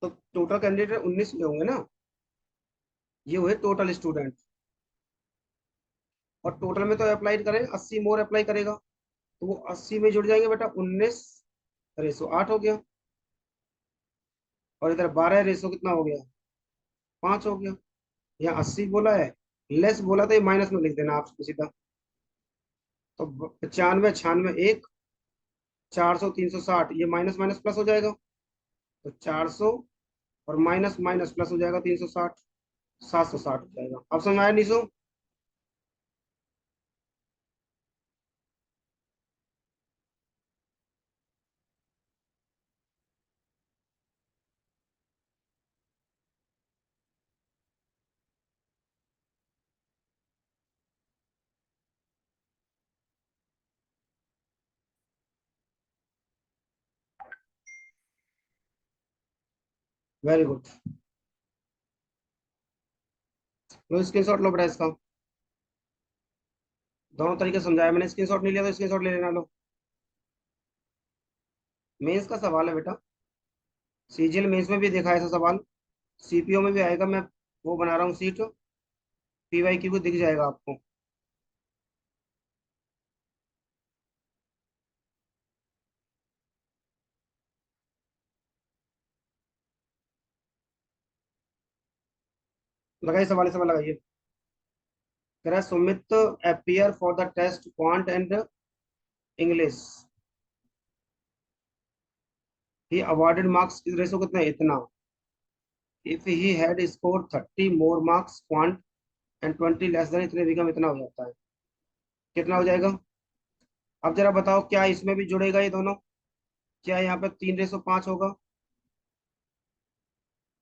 तो टोटल कैंडिडेट 19 हुए होंगे ना, ये हुए टोटल स्टूडेंट। और टोटल में तो अप्लाई करें, 80 मोर अप्लाई करेगा, तो वो 80 में जुड़ जाएंगे बेटा, 19:8 हो गया। और इधर 12 कितना हो गया, 5 हो गया। यहाँ 80 बोला है, लेस बोला तो ये माइनस में लिख देना आप सीधा। तो 95 96 एक, 400 360, ये माइनस माइनस प्लस हो जाएगा, तो 400, और माइनस माइनस प्लस हो जाएगा 360, 760 हो जाएगा। अब समझ में आया निशो। Very good. लो स्क्रीनशॉट लो बेटा इसका। दोनों तरीके से समझाया मैंने, स्क्रीनशॉट नहीं लिया तो स्क्रीनशॉट ले लेना लो। मेंस का सवाल है बेटा। सीजीएल मेंस में भी देखा है ऐसा सवाल। सीपीओ में भी आएगा। मैं वो बना रहा हूँ सीट, पीवाई क्यू को दिख जाएगा आपको। लगाइए सवाल, सवाल लगाइए। कह रहा है Sumit appear for the test quant and English, he awarded marks इस रेशो कितना है? इतना। If he had score 30 more marks quant and 20 less than, इतने बिकम, इतना हो जाता है। कितना हो जाएगा? अब जरा बताओ, क्या इसमें भी जुड़ेगा ये दोनों? क्या यहाँ पे 3:5 होगा?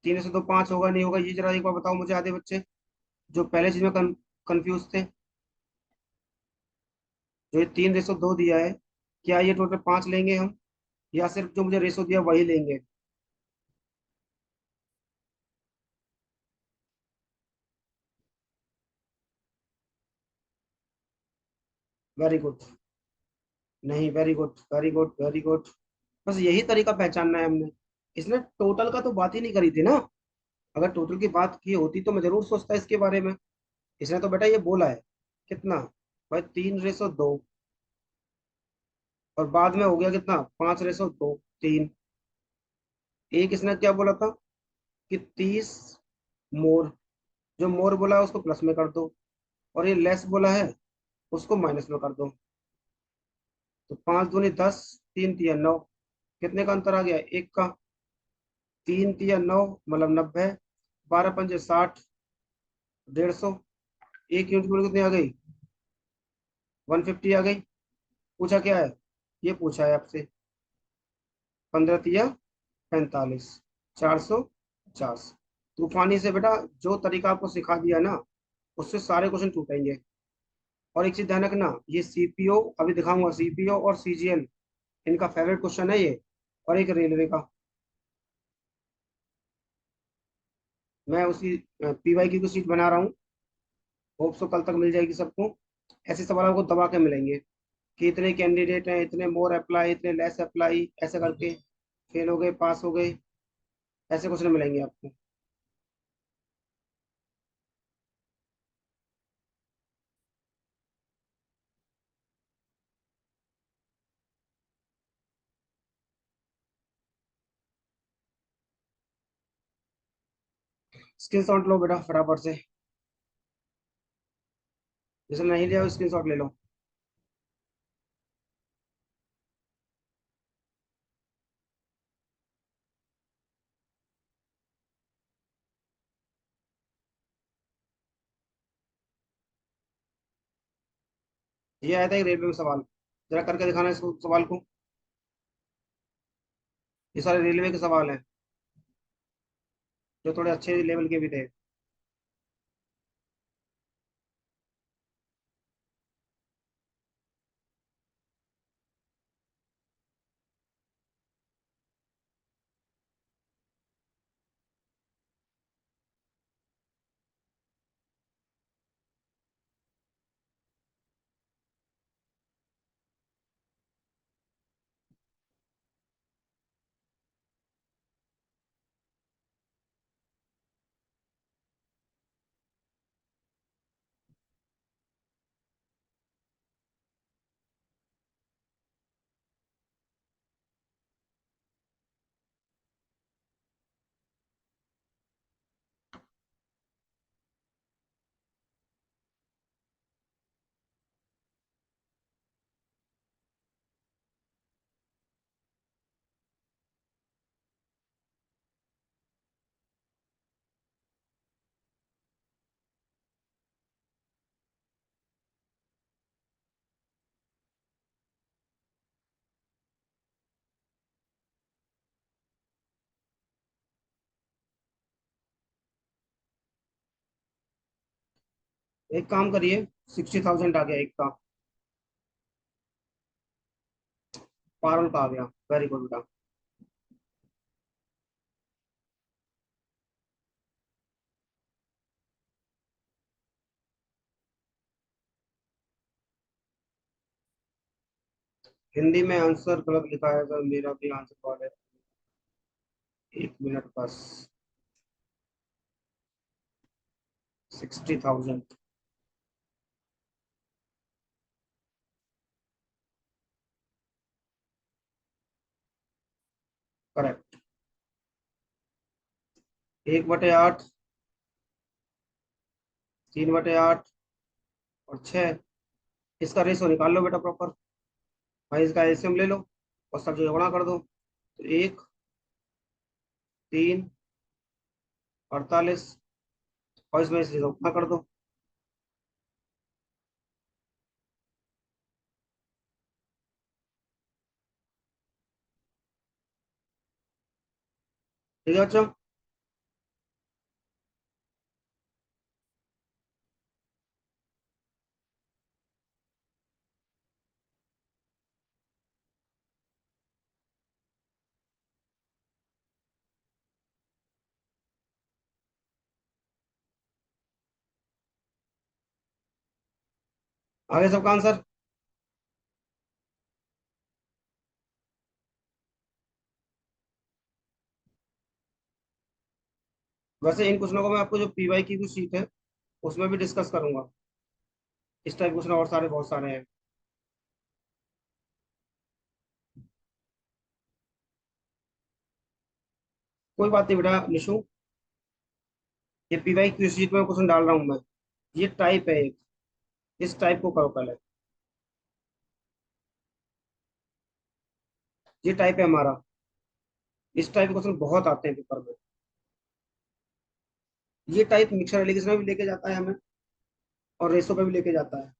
3:2 5 होगा नहीं होगा? ये जरा एक बार बताओ मुझे, आधे बच्चे जो पहले चीज में कंफ्यूज थे। जो ये 3:2 दिया है, क्या ये टोटल 5 लेंगे हम, या सिर्फ जो मुझे रेशो दिया वही लेंगे? Very good. नहीं, very good, very good, very good. बस यही तरीका पहचानना है हमने। इसने टोटल का तो बात ही नहीं करी थी ना। अगर टोटल की बात की होती तो मैं जरूर सोचता इसके बारे में। इसने तो बेटा ये बोला है कितना, भाई 3:2, और बाद में हो गया कितना, 5:2, 3। एक इसने क्या बोला था कि 30 मोर, जो मोर बोला है उसको प्लस में कर दो, और ये लेस बोला है उसको माइनस में कर दो। तो 5 दूनी 10, 3 तिया 9, कितने का अंतर आ गया? एक का। 3 तिया 9 मतलब 90, 12 पंजे 60, 150। एक यूनिट में कितनी आ गई? 150 आ गई। पूछा क्या है? ये पूछा है आपसे। 15 तिया 45, 450। तूफानी से बेटा जो तरीका आपको सिखा दिया ना, उससे सारे क्वेश्चन टूटेंगे। और एक चीज ध्यान रखना, ये सीपीओ अभी दिखाऊंगा, सीपीओ और सीजीएल इनका फेवरेट क्वेश्चन है ये। और एक रेलवे का। मैं उसी पीवाई की सीट बना रहा हूँ। होप सो कल तक मिल जाएगी सबको। ऐसे सवाल आपको दबा के मिलेंगे कि इतने कैंडिडेट हैं, इतने मोर अप्लाई, इतने लेस अप्लाई, ऐसे करके फेल हो गए, पास हो गए, ऐसे क्वेश्चन मिलेंगे आपको। स्क्रीन शॉट लो बेटा फटाफट से। जिसने नहीं लिया स्क्रीन शॉट ले लो। ये आया था एक रेलवे में सवाल, जरा करके दिखाना इसको सवाल को। ये सारे रेलवे के सवाल हैं जो थोड़े अच्छे लेवल के भी थे। एक काम करिए, 60,000 आ गया एक का। पारुल का आ गया, वेरी गुड बेटा। हिंदी में आंसर गलत लिखा है सर, मेरा भी आंसर गलत है। 1 मिनट बस। 60,000। करेक्ट। 1/8, 3/8 और 6। इसका रेशो निकाल लो बेटा प्रॉपर। भाई इसका एलसीएम ले लो और सब जगह गुणा कर दो, तो 1, 3, 48, और इसमें इसे गुणा कर दो। ठीक है बच्चों। आगे सबका आंसर। वैसे इन क्वेश्चनों को मैं आपको जो पीवाई की कुछ शीट है उसमें भी डिस्कस करूंगा। इस टाइप क्वेश्चन और सारे बहुत सारे हैं। कोई बात नहीं बेटा निशु, ये पीवाई की शीट में क्वेश्चन डाल रहा हूँ मैं। ये टाइप है एक, इस टाइप को करो पहले। ये टाइप है हमारा। इस टाइप के क्वेश्चन बहुत आते हैं पेपर में। ये टाइप मिक्सर एलिगेशन में भी लेके जाता है हमें, और रेसो पे भी लेके जाता है।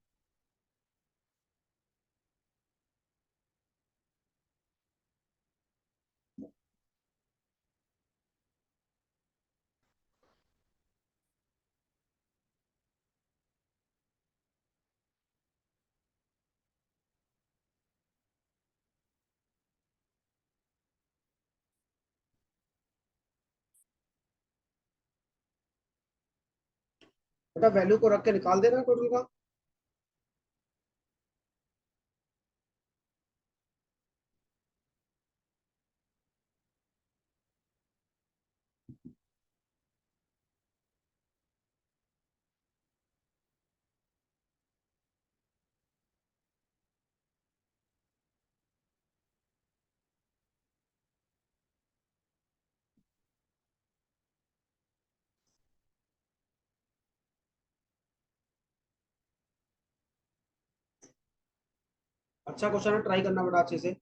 बेटा वैल्यू को रख के निकाल देना टोटल का। अच्छा क्वेश्चन है, ट्राई करना बेटा अच्छे से।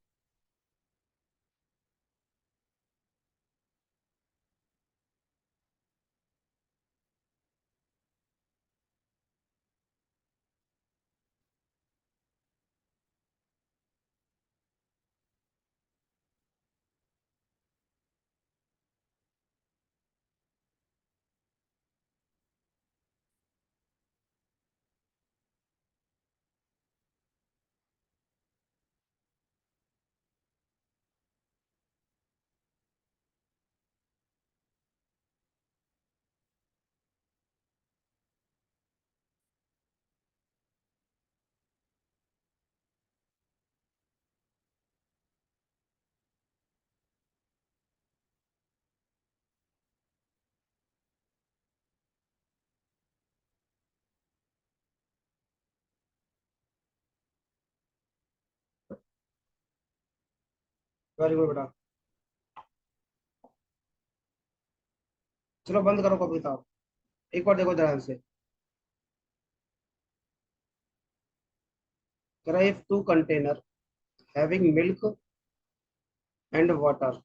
वेरी गुड बेटा। चलो बंद करो कॉपी किताब। एक बार देखो ध्यान से। कह रहा है if two container having milk and water,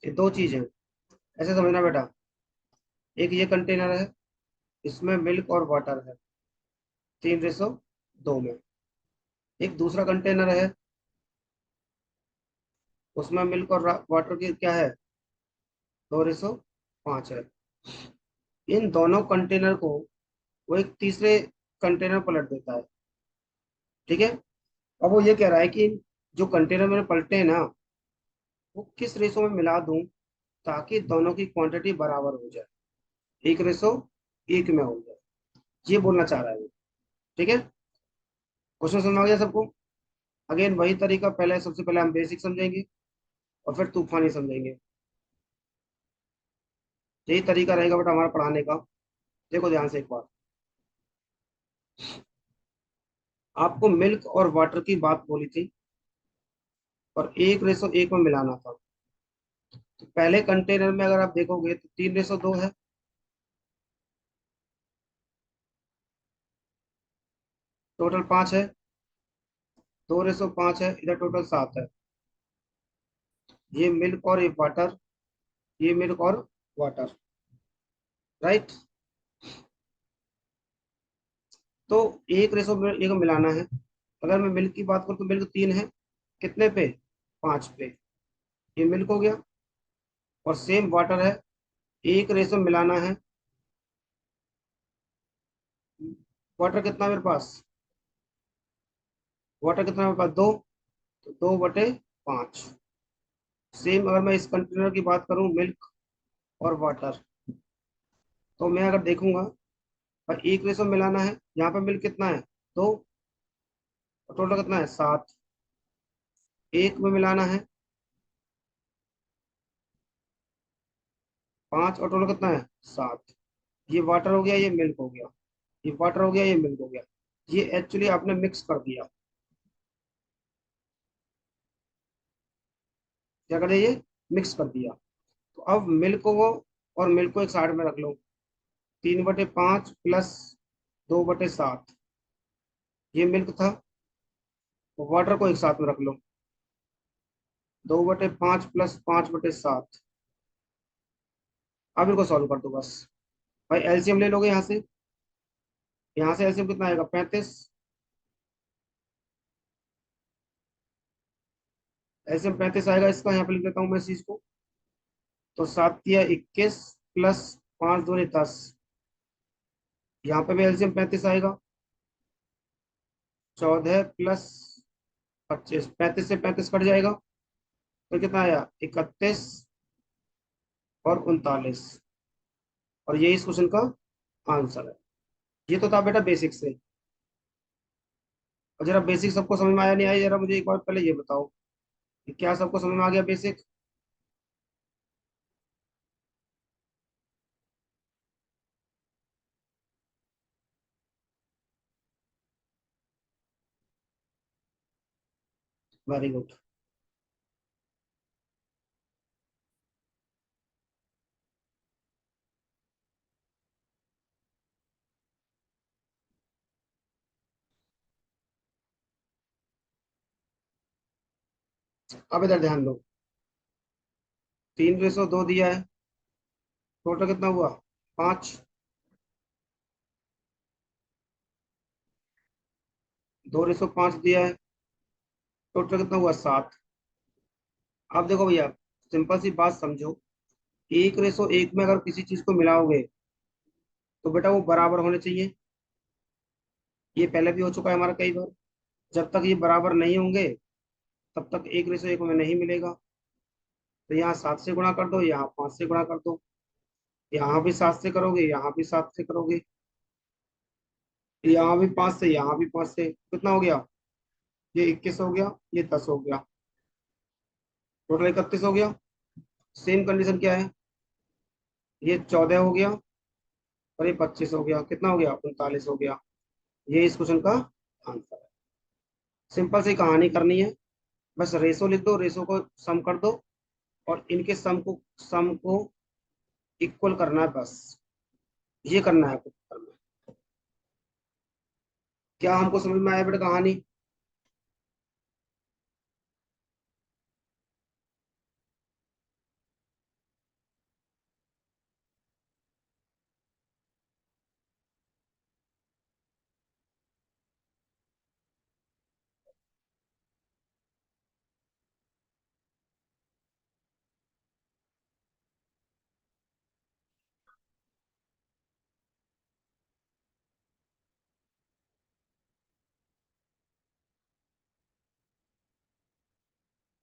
ये दो चीज है। ऐसे समझना बेटा, एक ये कंटेनर है, इसमें मिल्क और वाटर है, 3:2 में। एक दूसरा कंटेनर है, उसमें मिल्क और वाटर की क्या है, 2:5 है। इन दोनों कंटेनर को वो एक तीसरे कंटेनर पलट देता है। ठीक है। अब वो ये कह रहा है कि जो कंटेनर मैंने पलटे हैं ना, वो किस रेशो में मिला दूं ताकि दोनों की क्वांटिटी बराबर हो जाए, 1:1 में हो जाए। ये बोलना चाह रहा है वो। ठीक है। क्वेश्चन समझ आ गया सबको। अगेन वही तरीका, पहले सबसे पहले हम बेसिक समझेंगे और फिर तूफानी समझेंगे। यही तरीका रहेगा बेटा हमारा पढ़ाने का। देखो ध्यान से एक बार, आपको मिल्क और वाटर की बात बोली थी और 1:1 में मिलाना था। तो पहले कंटेनर में अगर आप देखोगे तो 3:2 है, टोटल 5 है। 2:5 है, इधर टोटल 7 है। ये मिल्क और ये वाटर, ये मिल्क और वाटर, राइट। तो 1:1 में मिलाना है। अगर मैं मिल्क की बात करूँ तो मिल्क 3 है, कितने पे? 5 पे। ये मिल्क हो गया। और सेम वाटर है, 1:1 मिलाना है। वाटर कितना मेरे पास? वाटर कितना मेरे पास? 2। तो 2/5। सेम अगर मैं इस कंटेनर की बात करूं, मिल्क और वाटर, तो मैं अगर देखूंगा और 1:1 मिलाना है। यहाँ पे मिल्क कितना है? 2। और टोटल कितना है? 7। एक में मिलाना है, 5। और टोटल कितना है? 7। ये वाटर हो गया, ये मिल्क हो गया। ये वाटर हो गया, ये मिल्क हो गया। ये एक्चुअली आपने मिक्स कर दिया। क्या कर दिया? ये मिक्स कर दिया। तो अब मिल्क को और मिल्क को एक साइड में रख लो। 3/5 प्लस 2/7, ये मिल्क था। तो वाटर को एक साथ में रख लो। 2/5 प्लस 5/7। अब इनको सॉल्व कर दो बस। भाई एलसीएम ले लोगे यहाँ से। यहाँ से एलसीएम कितना आएगा? 35। एलसीएम 35 आएगा इसका, यहाँ पे लिख देता हूँ मैं इस चीज को। तो 7 × 21 प्लस 5×2 = 10। यहाँ पे भी एलसीएम 35 आएगा। 14 प्लस 25, 35 से 35 कट जाएगा। तो कितना आया? 31 और 39। और ये इस क्वेश्चन का आंसर है। ये तो था बेटा बेसिक से। और जरा बेसिक सबको समझ में आया नहीं आया, जरा मुझे एक बार पहले ये बताओ कि क्या सबको समझ में आ गया बेसिक? Very good. अब इधर ध्यान दो। 3:2 दिया है, टोटल कितना हुआ? 5। 2:5 दिया है, टोटल कितना हुआ? 7। अब देखो भैया, सिंपल सी बात समझो। 1:1 में अगर किसी चीज को मिलाओगे तो बेटा वो बराबर होने चाहिए। ये पहले भी हो चुका है हमारा कई बार। जब तक ये बराबर नहीं होंगे तब तक 1:1 में नहीं मिलेगा। तो यहाँ 7 से गुणा कर दो, यहाँ 5 से गुणा कर दो। यहाँ भी 7 से करोगे, यहाँ भी 7 से करोगे। यहाँ भी 5 से, यहाँ भी 5 से, कितना हो गया? ये 21 हो गया, ये 10 हो गया, टोटल 31 हो गया। सेम कंडीशन क्या है? ये 14 हो गया और ये 25 हो गया, कितना हो गया? 39 हो गया। ये इस क्वेश्चन का आंसर है। सिंपल सी कहानी करनी है। बस रेशो लिख दो, रेशो को सम कर दो और इनके सम को इक्वल करना है बस। ये करना है आपको करना है। क्या हमको समझ में आया बेटा कहानी?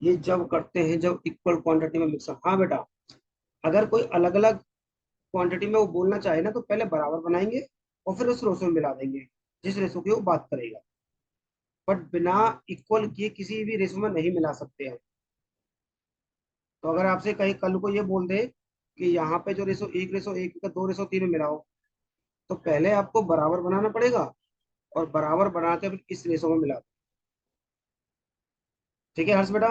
ये जब करते हैं जब इक्वल क्वांटिटी में मिक्सर, हाँ बेटा। अगर कोई अलग अलग क्वांटिटी में वो बोलना चाहे ना तो पहले बराबर बनाएंगे और फिर उस रेशो में मिला देंगे जिस रेशो की वो बात करेगा। बट बिना इक्वल किए किसी भी रेशो में नहीं मिला सकते हैं। तो अगर आपसे कहीं कल को ये बोल दे कि यहाँ पे जो रेशो एक का 2:3 में मिलाओ, तो पहले आपको बराबर बनाना पड़ेगा, और बराबर बना के फिर इस रेशो में मिला दो। ठीक है हर्ष बेटा।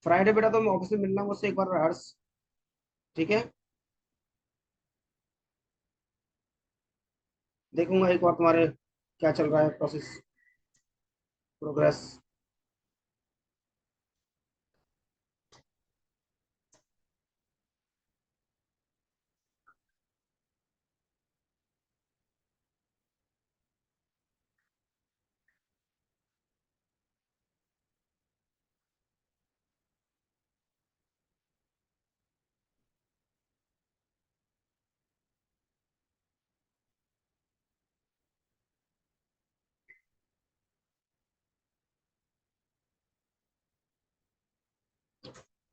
फ्राइडे बेटा तो मैं ऑफिस में मिलना मुझसे एक बार हर्ष। ठीक है। देखूंगा एक बार तुम्हारे क्या चल रहा है प्रोसेस, प्रोग्रेस।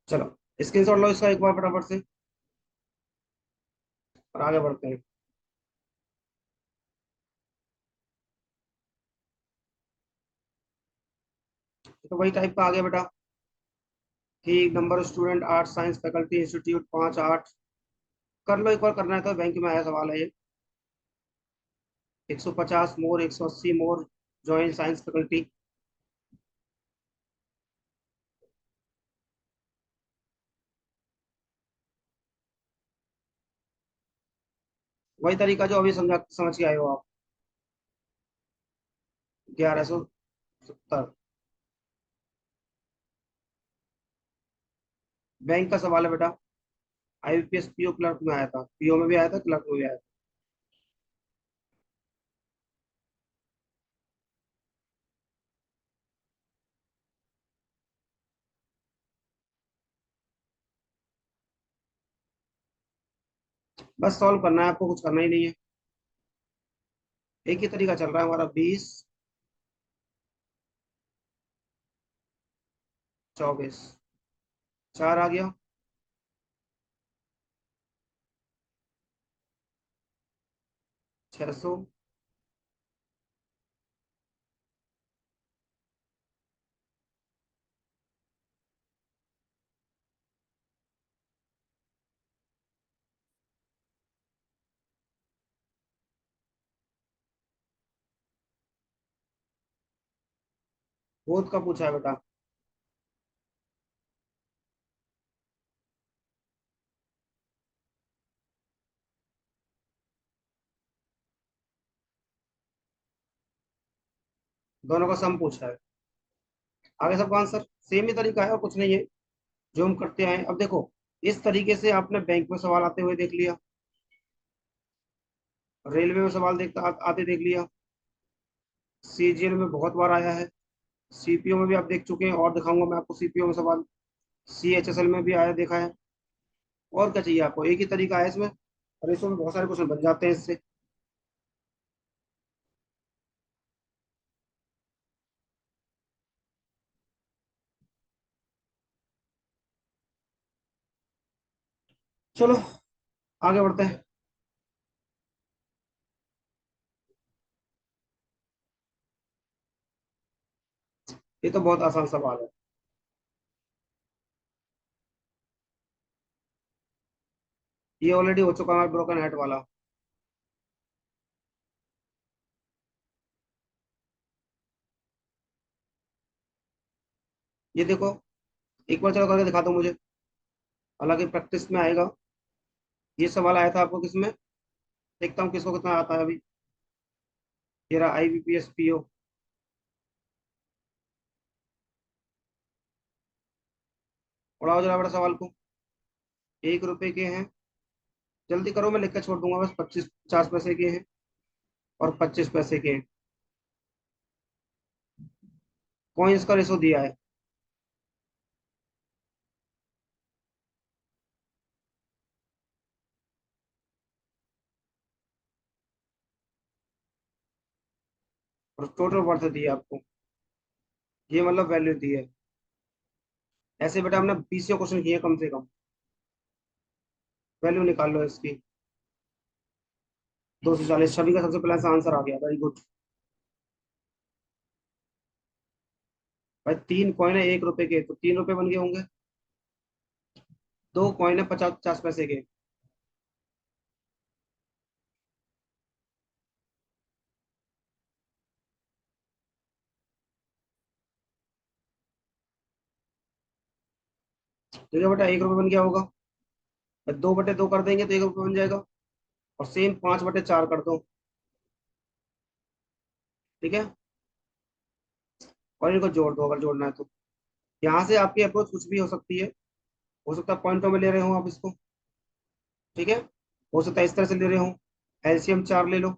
चलो स्क्रीनशॉट लो इसका एक बार फटाफट से, और आगे बढ़ते हैं। तो वही टाइप का आ गया बेटा कि number of student art science faculty institute 5 8। कर लो एक बार, करना है तो बैंक में आया सवाल है ये। 150 मोर, 180 मोर ज्वाइन साइंस फैकल्टी। वही तरीका जो अभी समझा समझ के आए हो आप। 1170। बैंक का सवाल है बेटा। आईबीपीएस पीओ क्लर्क में आया था, पीओ में भी आया था, क्लर्क में भी आया था। बस सॉल्व करना है आपको, कुछ करना ही नहीं है। एक ही तरीका चल रहा है हमारा। 20 24 4 आ गया। 600। बोध का पूछा है बेटा। दोनों का सम पूछा है। आगे सबका आंसर सेम ही तरीका है और कुछ नहीं है, जो हम करते आए हैं। अब देखो, इस तरीके से आपने बैंक में सवाल आते हुए देख लिया, रेलवे में सवाल आते देख लिया, सीजीएल में बहुत बार आया है, सीपीओ में भी आप देख चुके हैं, और दिखाऊंगा मैं आपको सीपीओ में सवाल। सीएचएसएल में भी आया देखा है। और क्या चाहिए आपको, एक ही तरीका है इसमें, और इसमें बहुत सारे क्वेश्चन बन जाते हैं इससे। चलो आगे बढ़ते हैं। ये तो बहुत आसान सवाल है। ये ऑलरेडी हो चुका है ब्रोकन हेट वाला। ये देखो, एक बार चलो करके दिखा दो मुझे, हालांकि प्रैक्टिस में आएगा। ये सवाल आया था आपको किसमें, देखता हूँ किसको कितना आता है अभी। ये रहा आईबीपीएस पीओ। उड़ाओ जरा बड़ा सवाल को। 1 रुपए के हैं, जल्दी करो मैं लिख के छोड़ दूंगा, बस 50 50 पैसे के हैं, और 25 पैसे के हैं। कॉइन्स का रेशो दिया है। और टोटल वर्थ दी है आपको, ये मतलब वैल्यू दी है। ऐसे बेटा हमने 20 क्वेश्चन किए कम से कम। वैल्यू निकाल लो इसकी। 240, सभी का सबसे पहले से आंसर आ गया, वेरी गुड। भाई 3 कॉइन है 1 रुपए के, तो 3 रुपए बन गए होंगे। 2 कॉइन है 50 50 पैसे के। ठीक है बेटा, 1 रुपए बन गया होगा। 2/2 कर देंगे तो 1 रुपए बन जाएगा। और सेम 5/4 कर दो। ठीक है। और इनको जोड़ दो अगर जोड़ना है तो। यहाँ से आपकी अप्रोच कुछ भी हो सकती है। हो सकता है पॉइंटों में ले रहे हो आप इसको। ठीक है। हो सकता है इस तरह से ले रहे हो। एलसीएम 4 ले लो।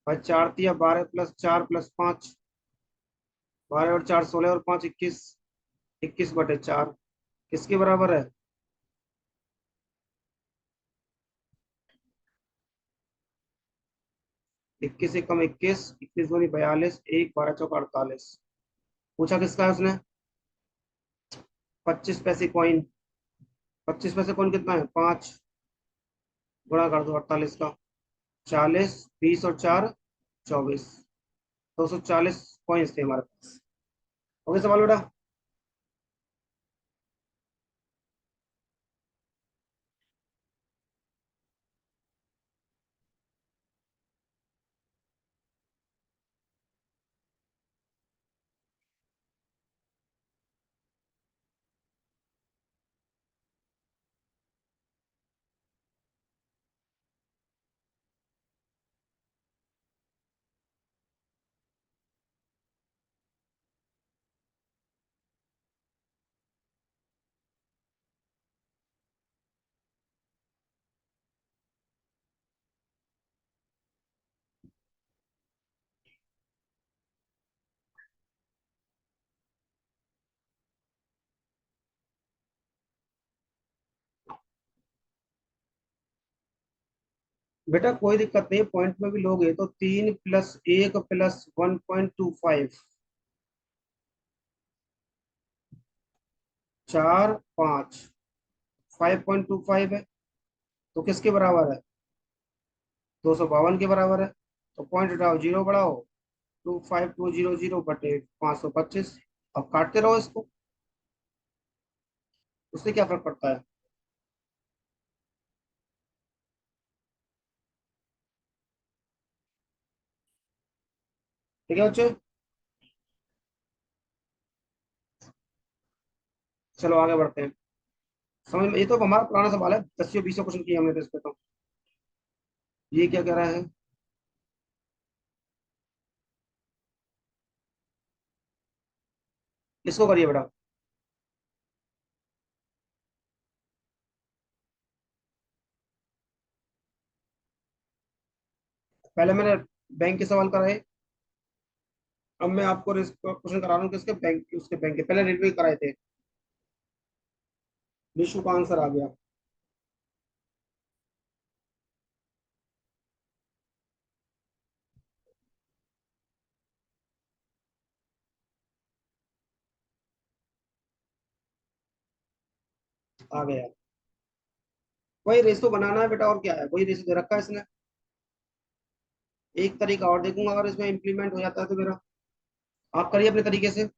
भाई 4 × 12 + 4 + 5। 12 और 4 16 और 5 21। 21/4 किसके बराबर है? 21 से कम 21, 21 दूनी 42, 1 12 चौका 48। पूछा किसका है उसने? 25 पैसे कॉइन। 25 पैसे कॉइन कितना है? 5। गुणा कर दो 48 का। 40, 20 और 4 24। 240 कॉइन्स थे हमारे पास। हो गया सवाल बेटा? बेटा कोई दिक्कत नहीं, पॉइंट में भी लोगे तो 3 + 1 + 1.25। 4 5 5.25 है। तो किसके बराबर है? 252 के बराबर है। तो पॉइंट हटाओ, जीरो बढ़ाओ। 25200/525। अब काटते रहो इसको। उससे क्या फर्क पड़ता है? ठीक है बच्चे। चलो आगे बढ़ते हैं। समझ में, ये तो हमारा पुराना सवाल है, 10 20 क्वेश्चन किए हमने तो इस पे तो। ये क्या कह रहा है? इसको करिए बेटा। पहले मैंने बैंक के सवाल कराए। अब मैं आपको क्वेश्चन करा रहा हूँ किसके बैंक, उसके बैंक के। पहले रेलवे कराए थे। विश्व का आंसर आ गया। आ गया। वही रेस तो बनाना है बेटा, और क्या है, वही रेस दे रखा है इसने। एक तरीका और देखूंगा अगर इसमें इम्प्लीमेंट हो जाता है तो मेरा। आप करिए अपने तरीके से।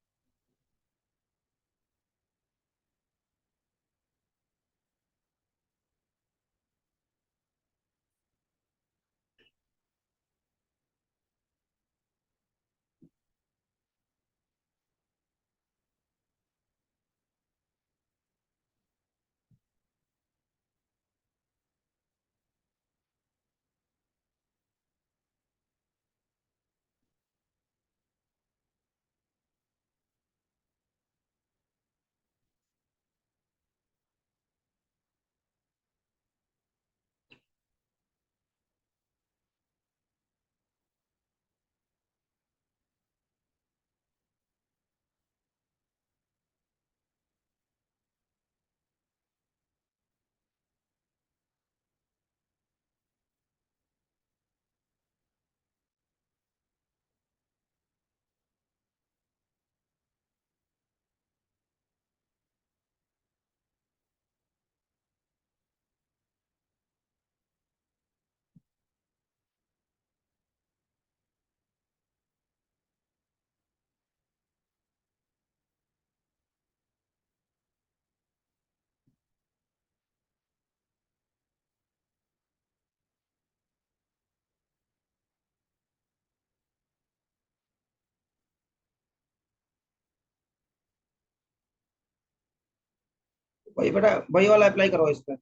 वही बेटा, वही वाला अप्लाई करो इस पे।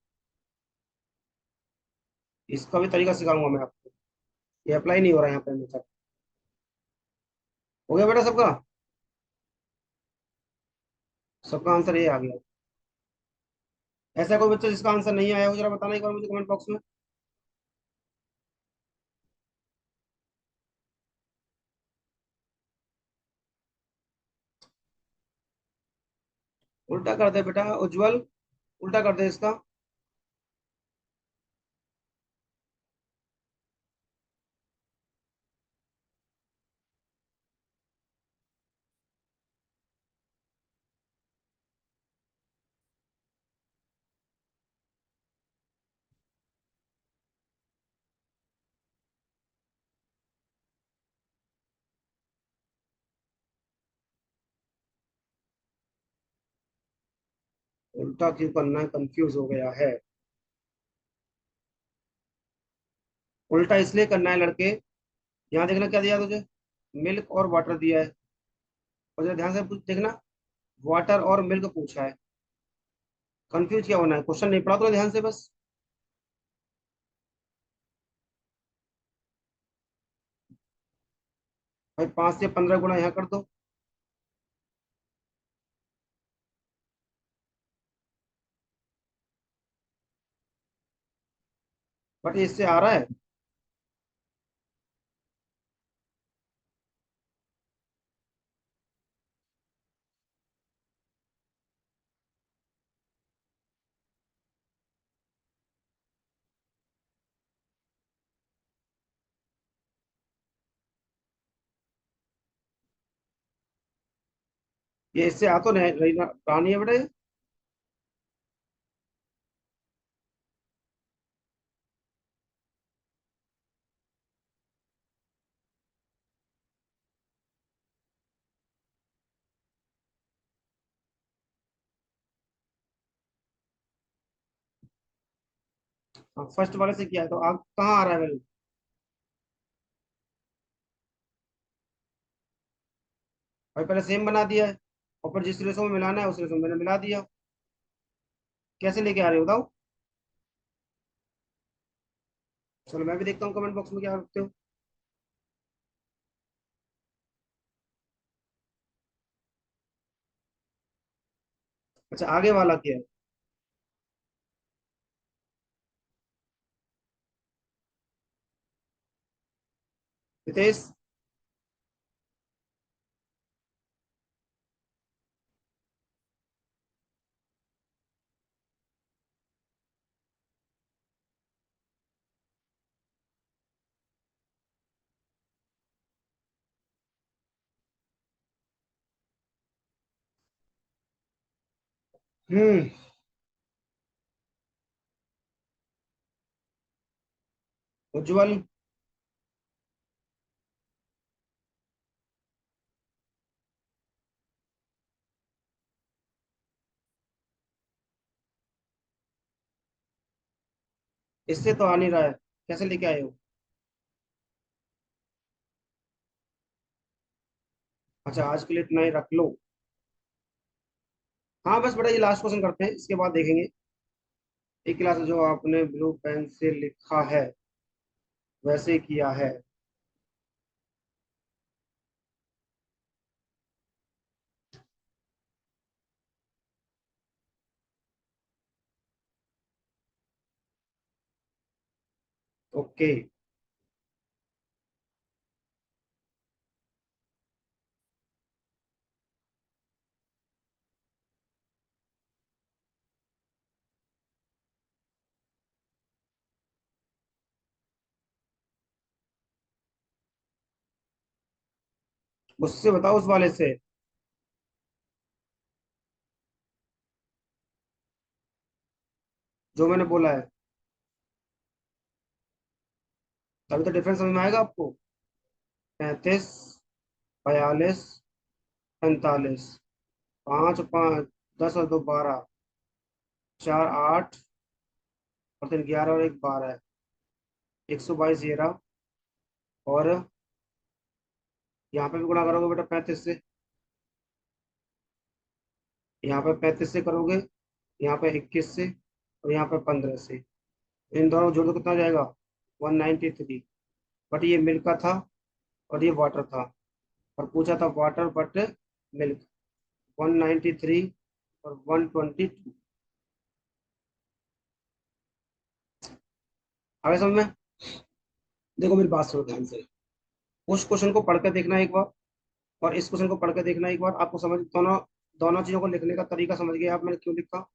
इसका भी तरीका सिखाऊंगा मैं आपको। ये अप्लाई नहीं हो रहा है यहाँ पे मेरे साथ। हो गया बेटा सबका? सबका आंसर ये आ गया। ऐसा कोई बच्चा जिसका आंसर नहीं आया हो, जरा बताना एक बार मुझे कमेंट बॉक्स में। उल्टा कर दे बेटा उज्जवल, उल्टा कर दे इसका। उल्टा क्यों करना है, कंफ्यूज हो गया है। उल्टा इसलिए करना है लड़के, यहाँ देखना क्या दिया तुझे, मिल्क और वाटर दिया है। और जरा ध्यान से देखना, वाटर और मिल्क पूछा है। कंफ्यूज क्या होना है, क्वेश्चन नहीं पढ़ा तो ध्यान से बस। भाई 5 से 15 गुना यहाँ कर दो। बट ये इससे आ रहा है। ये इससे आ तो नहीं रही ना, रहा नहीं है बेटा ये। हाँ, फर्स्ट वाले से किया है तो आप कहाँ आ रहा है वैल्यू। भाई पहले सेम बना दिया है, और फिर जिस रेशो में मिलाना है उस रेशो में मैंने मिला दिया। कैसे लेके आ रहे हो बताओ। चलो मैं भी देखता हूँ कमेंट बॉक्स में क्या रखते हो। अच्छा आगे वाला क्या है। हितेश। हम्म। उज्जवल। इससे तो आ नहीं रहा है, कैसे लेके आए हो। अच्छा आज के लिए इतना ही रख लो। हाँ बस बेटा ये लास्ट क्वेश्चन करते हैं, इसके बाद देखेंगे। एक क्लास जो आपने ब्लू पेन से लिखा है वैसे किया है। ओके। उससे बताओ, उस वाले से। जो मैंने बोला है। तभी तो डिफरेंस समझ में आएगा आपको। 35, 42, 45। 5 5, 10 और 2 12, 4 8, और 3 11 और 1 12। 122 ये रहा। और यहाँ पे भी गुणा करोगे बेटा 35 से। यहाँ पे 35 से करोगे यहाँ पे 21 से और यहाँ पे 15 से, इन दोनों को जोड़ दो कितना हो जाएगा, 193। बट ये मिल्क का था और ये वाटर था, और पूछा था वाटर बट मिल्क। 193 और 122। आगे समझ में? देखो मेरी बात सुनो ध्यान से। उस क्वेश्चन को पढ़ कर देखना एक बार, और इस क्वेश्चन को पढ़ कर देखना एक बार, आपको समझ दोनों दोनों चीजों को लिखने का तरीका समझ गए आप, मैंने क्यों लिखा।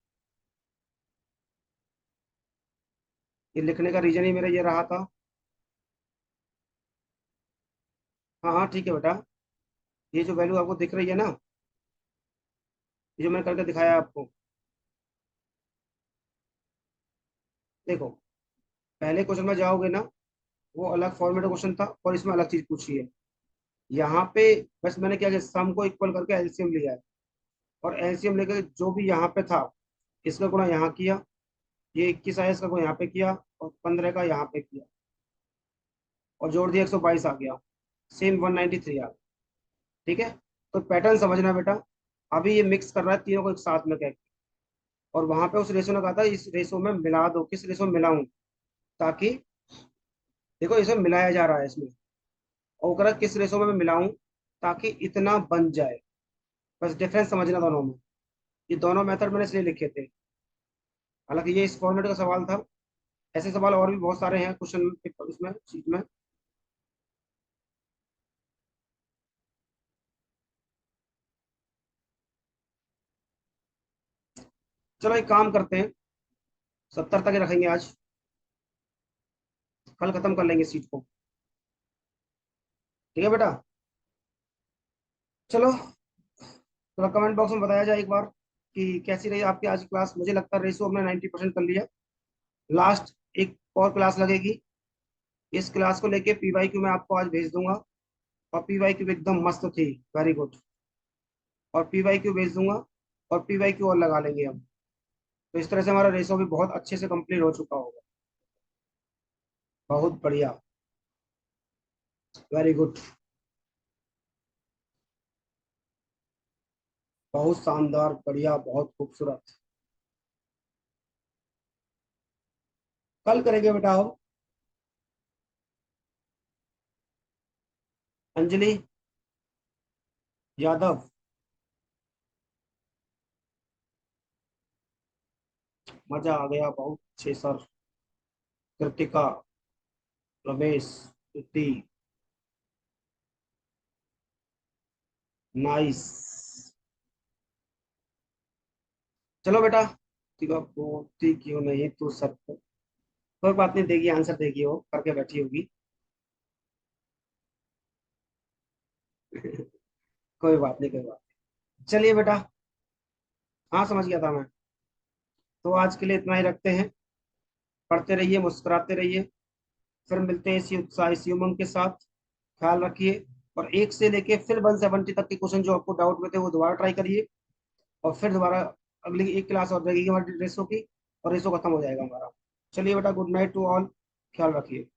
ये लिखने का रीजन ही मेरा ये रहा था। हाँ हाँ ठीक है बेटा। ये जो वैल्यू आपको दिख रही है ना, ये जो मैंने करके दिखाया आपको, देखो पहले क्वेश्चन में जाओगे ना, वो अलग फॉर्मेट क्वेश्चन था और इसमें अलग चीज पूछी है। यहाँ पे बस मैंने क्या किया, सम को इक्वल करके एलसीएम लिया है, और एलसीएम लेकर जो भी यहाँ पे था इसका गुणा यहाँ किया, ये 21 आया इसका गुणा यहाँ पे किया, और 15 का यहाँ पे किया, और जोड़ दिया 122 आ गया, सेम 193 आ गया। ठीक है, तो पैटर्न समझना बेटा। अभी ये मिक्स कर रहा है तीनों को एक साथ में, क्या, और वहां पे उस रेशो ने कहा था इस रेशो में मिला दो, किस रेशो में मिलाऊं, ताकि, देखो इसमें मिलाया जा रहा है इसमें, और वो कह रहा है किस रेशो में मैं मिलाऊं ताकि इतना बन जाए। बस डिफरेंस समझना दोनों में। ये दोनों मेथड मैंने इसलिए लिखे थे, हालांकि ये इस फॉर्मेट का सवाल था। ऐसे सवाल और भी बहुत सारे हैं क्वेश्चन पेपर उसमें शीट में। चलो एक काम करते हैं, 70 तक ही रखेंगे आज, कल खत्म कर लेंगे सीट को। ठीक है बेटा। चलो, तो कमेंट बॉक्स में बताया जाए एक बार कि कैसी रही आपकी आज की क्लास। मुझे लगता है रेसो हमने 90% कर लिया। लास्ट एक और क्लास लगेगी, इस क्लास को लेके पीवाई क्यू मैं आपको आज भेज दूंगा, और पीवाई क्यू एकदम मस्त थी, वेरी गुड। और पीवाई क्यू भेज दूंगा, और पीवाई क्यू और लगा लेंगे हम। तो इस तरह से हमारा रेसो भी बहुत अच्छे से कंप्लीट हो चुका होगा। बहुत बढ़िया, वेरी गुड, बहुत शानदार, बढ़िया, बहुत खूबसूरत। कल करेंगे बेटा हम। अंजलि यादव, मजा आ गया बहुत अच्छे सर। कृतिका, रमेश, प्रीति, नाइस। चलो बेटा, प्रतिभा बोलती क्यों नहीं तू सर को? कोई बात नहीं, देगी आंसर, देगी वो करके बैठी होगी। कोई बात नहीं, कोई बात नहीं। चलिए बेटा, हाँ समझ गया था मैं। तो आज के लिए इतना ही रखते हैं। पढ़ते रहिए, मुस्कुराते रहिए। फिर मिलते हैं इसी उत्साह इसी उमंग के साथ। ख्याल रखिए। और एक से लेके फिर 170 तक के क्वेश्चन जो आपको डाउट में थे वो दोबारा ट्राई करिए। और फिर दोबारा अगली एक क्लास और लगेगी हमारी रेसो की, और रेसो खत्म हो जाएगा हमारा। चलिए बेटा, गुड नाइट टू ऑल। ख्याल रखिए।